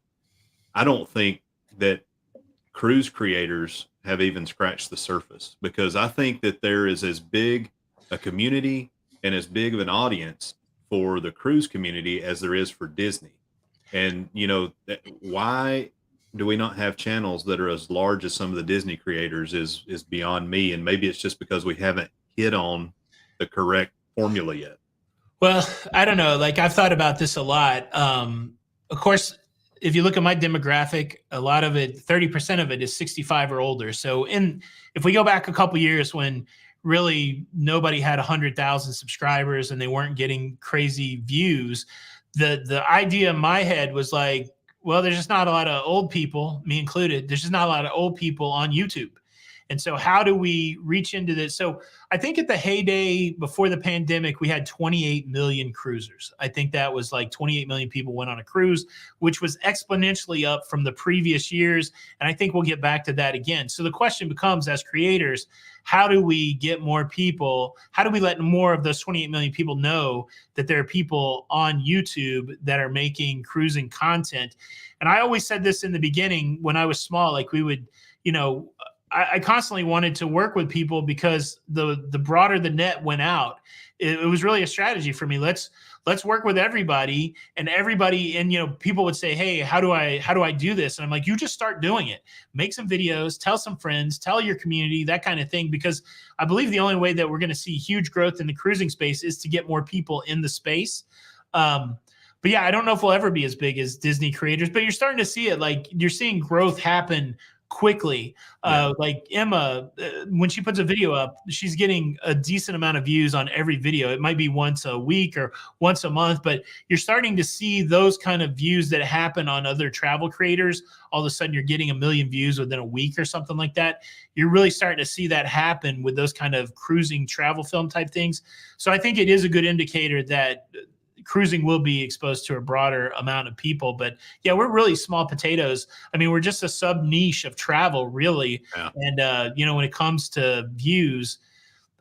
I don't think that cruise creators have even scratched the surface, because I think that there is as big a community and as big of an audience for the cruise community as there is for Disney. And, why do we not have channels that are as large as some of the Disney creators is beyond me. And maybe it's just because we haven't hit on the correct formula yet. Well, I don't know. Like, I've thought about this a lot. Of course, if you look at my demographic, a lot of it, 30% of it is 65 or older. So if we go back a couple years when really nobody had 100,000 subscribers and they weren't getting crazy views, the idea in my head was like, well, there's just not a lot of old people, me included. There's just not a lot of old people on YouTube. And so how do we reach into this? So I think at the heyday before the pandemic, we had 28 million cruisers. I think that was like 28 million people went on a cruise, which was exponentially up from the previous years. And I think we'll get back to that again. So the question becomes, as creators, how do we get more people? How do we let more of those 28 million people know that there are people on YouTube that are making cruising content? And I always said this in the beginning when I was small, like we would, I constantly wanted to work with people because the broader the net went out, it was really a strategy for me. Let's work with everybody, and people would say, hey, how do I do this? And I'm like, you just start doing it. Make some videos, tell some friends, tell your community, that kind of thing, because I believe the only way that we're going to see huge growth in the cruising space is to get more people in the space. But yeah, I don't know if we'll ever be as big as Disney creators, but you're starting to see it. Like you're seeing growth happen quickly. Like Emma, when she puts a video up, she's getting a decent amount of views on every video. It might be once a week or once a month, but you're starting to see those kind of views that happen on other travel creators. All of a sudden you're getting 1 million views within a week or something like that. You're really starting to see that happen with those kind of cruising travel film type things. So I think it is a good indicator that cruising will be exposed to a broader amount of people. But yeah, we're really small potatoes. I mean, we're just a sub niche of travel, really. Yeah. And when it comes to views,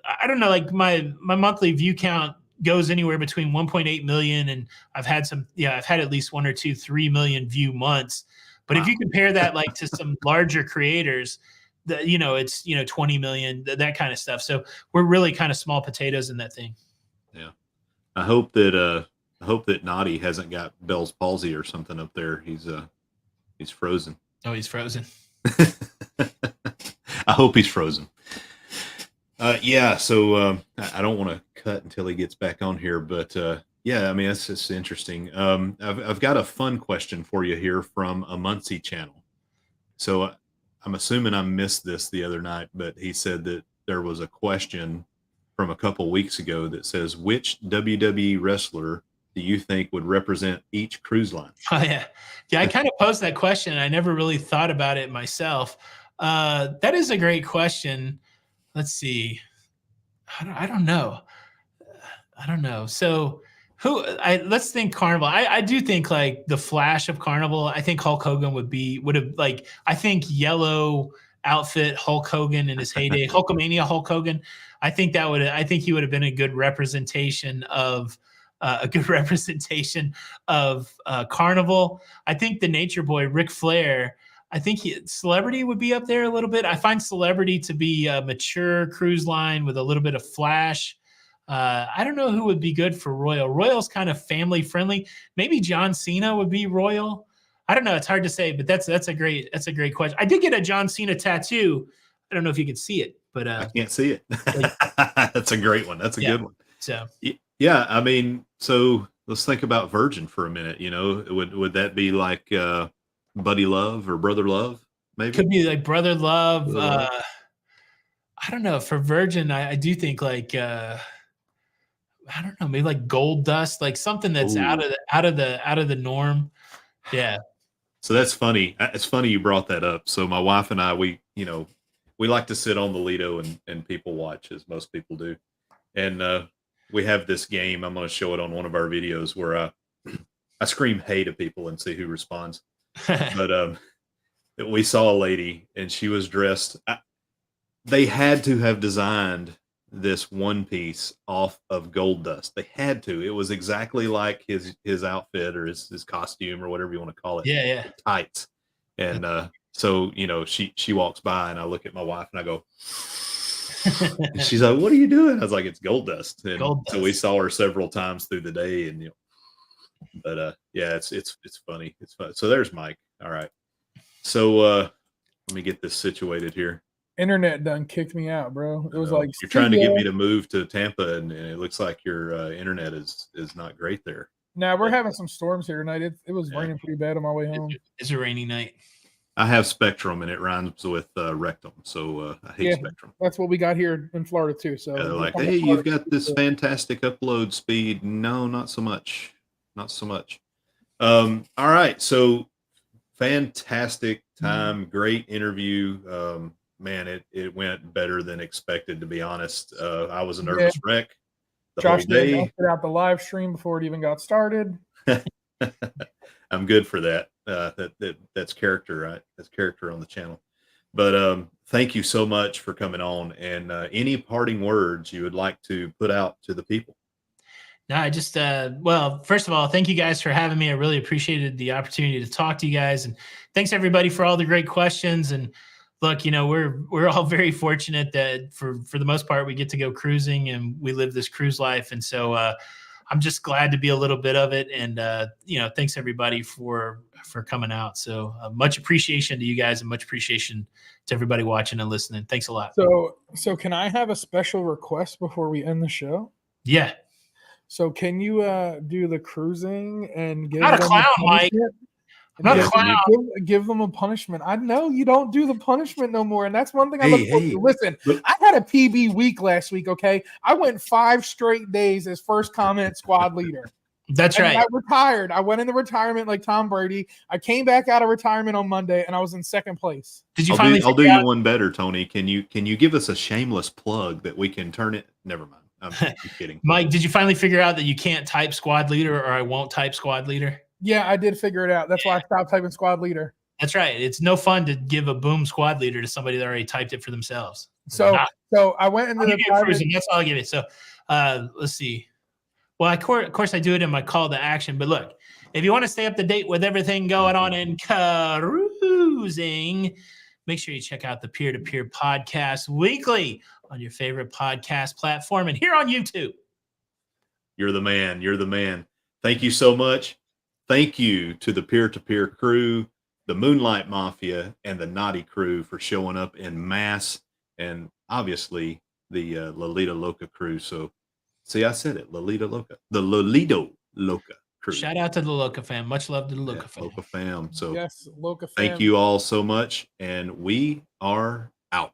I don't know, like my monthly view count goes anywhere between 1.8 million, and I've had at least 1 or 2, 3 million view months. But wow. If you compare that like to some larger creators, it's 20 million, that kind of stuff. So we're really kind of small potatoes in that thing. Yeah. I hope that Nauti hasn't got Bell's palsy or something up there. He's frozen. Oh, he's frozen. I hope he's frozen. Yeah. So I don't want to cut until he gets back on here, but yeah, I mean that's just interesting. I've got a fun question for you here from a Muncie channel. So I'm assuming I missed this the other night, but he said that there was a question from a couple weeks ago that says, which WWE wrestler do you think would represent each cruise line? Oh yeah. I kind of posed that question. I never really thought about it myself. That is a great question. Let's see. I don't know. So let's think Carnival. I do think like the Flash of Carnival. I think Hulk Hogan would have like, I think yellow outfit Hulk Hogan in his heyday, Hulkamania Hulk Hogan. I think he would have been a good representation of Carnival. I think the Nature Boy Ric Flair, I think Celebrity would be up there a little bit. I find Celebrity to be a mature cruise line with a little bit of flash. I don't know who would be good for Royal. Royal's kind of family friendly. Maybe John Cena would be Royal. I don't know. It's hard to say, but that's a great question. I did get a John Cena tattoo. I don't know if you can see it, but I can't see it. That's a great one. That's a good one. So yeah, I mean, so let's think about Virgin for a minute. Would that be like Buddy Love or Brother Love? Maybe could be like Brother Love. I don't know. For Virgin, I do think like I don't know, maybe like Gold Dust, like something that's out of the norm. Yeah. So that's funny. It's funny you brought that up. So my wife and I, we like to sit on the Lido and people watch, as most people do. And we have this game. I'm going to show it on one of our videos where I scream hey to people and see who responds. But we saw a lady and she was dressed. They had to have designed this one piece off of Gold Dust. They had to. It was exactly like his outfit or his costume or whatever you want to call it. Yeah. Tights. And so she walks by and I look at my wife and I go, and she's like, what are you doing? I was like, it's Gold Dust. And so we saw her several times through the day, and but yeah, it's funny. It's fun. So there's Mike. All right. So let me get this situated here. Internet done kicked me out, bro. It was like you're trying to get me to move to Tampa, and it looks like your internet is not great there. Now we're having some storms here tonight. It was raining pretty bad on my way home. It's a rainy night. I have Spectrum, and it rhymes with rectum, so I hate Spectrum. That's what we got here in Florida too. So they're like, hey, you've got this fantastic upload speed. No, not so much. Not so much. All right, so fantastic time, great interview. Man, it went better than expected, to be honest. I was a nervous wreck the Josh whole day. put out the live stream before it even got started. I'm good for that. That's character, right? That's character on the channel. But thank you so much for coming on. And any parting words you would like to put out to the people? No, I just, well, first of all, thank you guys for having me. I really appreciated the opportunity to talk to you guys. And thanks everybody for all the great questions. And look, you know, we're all very fortunate that for the most part, we get to go cruising and we live this cruise life. And so I'm just glad to be a little bit of it. And, you know, thanks everybody for coming out. So much appreciation to you guys and much appreciation to everybody watching and listening. Thanks a lot. So can I have a special request before we end the show? Yeah. So can you do the cruising and give not them a clown, Mike. I'm not a clown. Give them a punishment. I know you don't do the punishment no more, and that's one thing I look forward to. Listen, I had a PB week last week. Okay, I went 5 straight days as first comment squad leader. That's right. I retired. I went into retirement like Tom Brady. I came back out of retirement on Monday, and I was in 2nd place. Did you finally? I'll do you one better, Tony. Can you give us a shameless plug that we can turn it? Never mind. I'm kidding. Mike, did you finally figure out that you can't type squad leader or I won't type squad leader? Yeah, I did figure it out. That's why I stopped typing squad leader. That's right. It's no fun to give a boom squad leader to somebody that already typed it for themselves. So I went into the cruising. That's all I'll give you. So let's see. Well, of course, I do it in my call to action. But look, if you want to stay up to date with everything going on in cruising, make sure you check out the Pier-to-Pier podcast weekly on your favorite podcast platform and here on YouTube. You're the man. You're the man. Thank you so much. Thank you to the Pier-to-Pier crew, the Moonlight Mafia, and the Nauti crew for showing up in mass, and obviously the Lido Loca crew. So, see, I said it, Lido Loca, the Lido Loca crew. Shout out to the Loca fam. Much love to the Loca fam. Loca fam. So, yes, Loca fam. Thank you all so much, and we are out.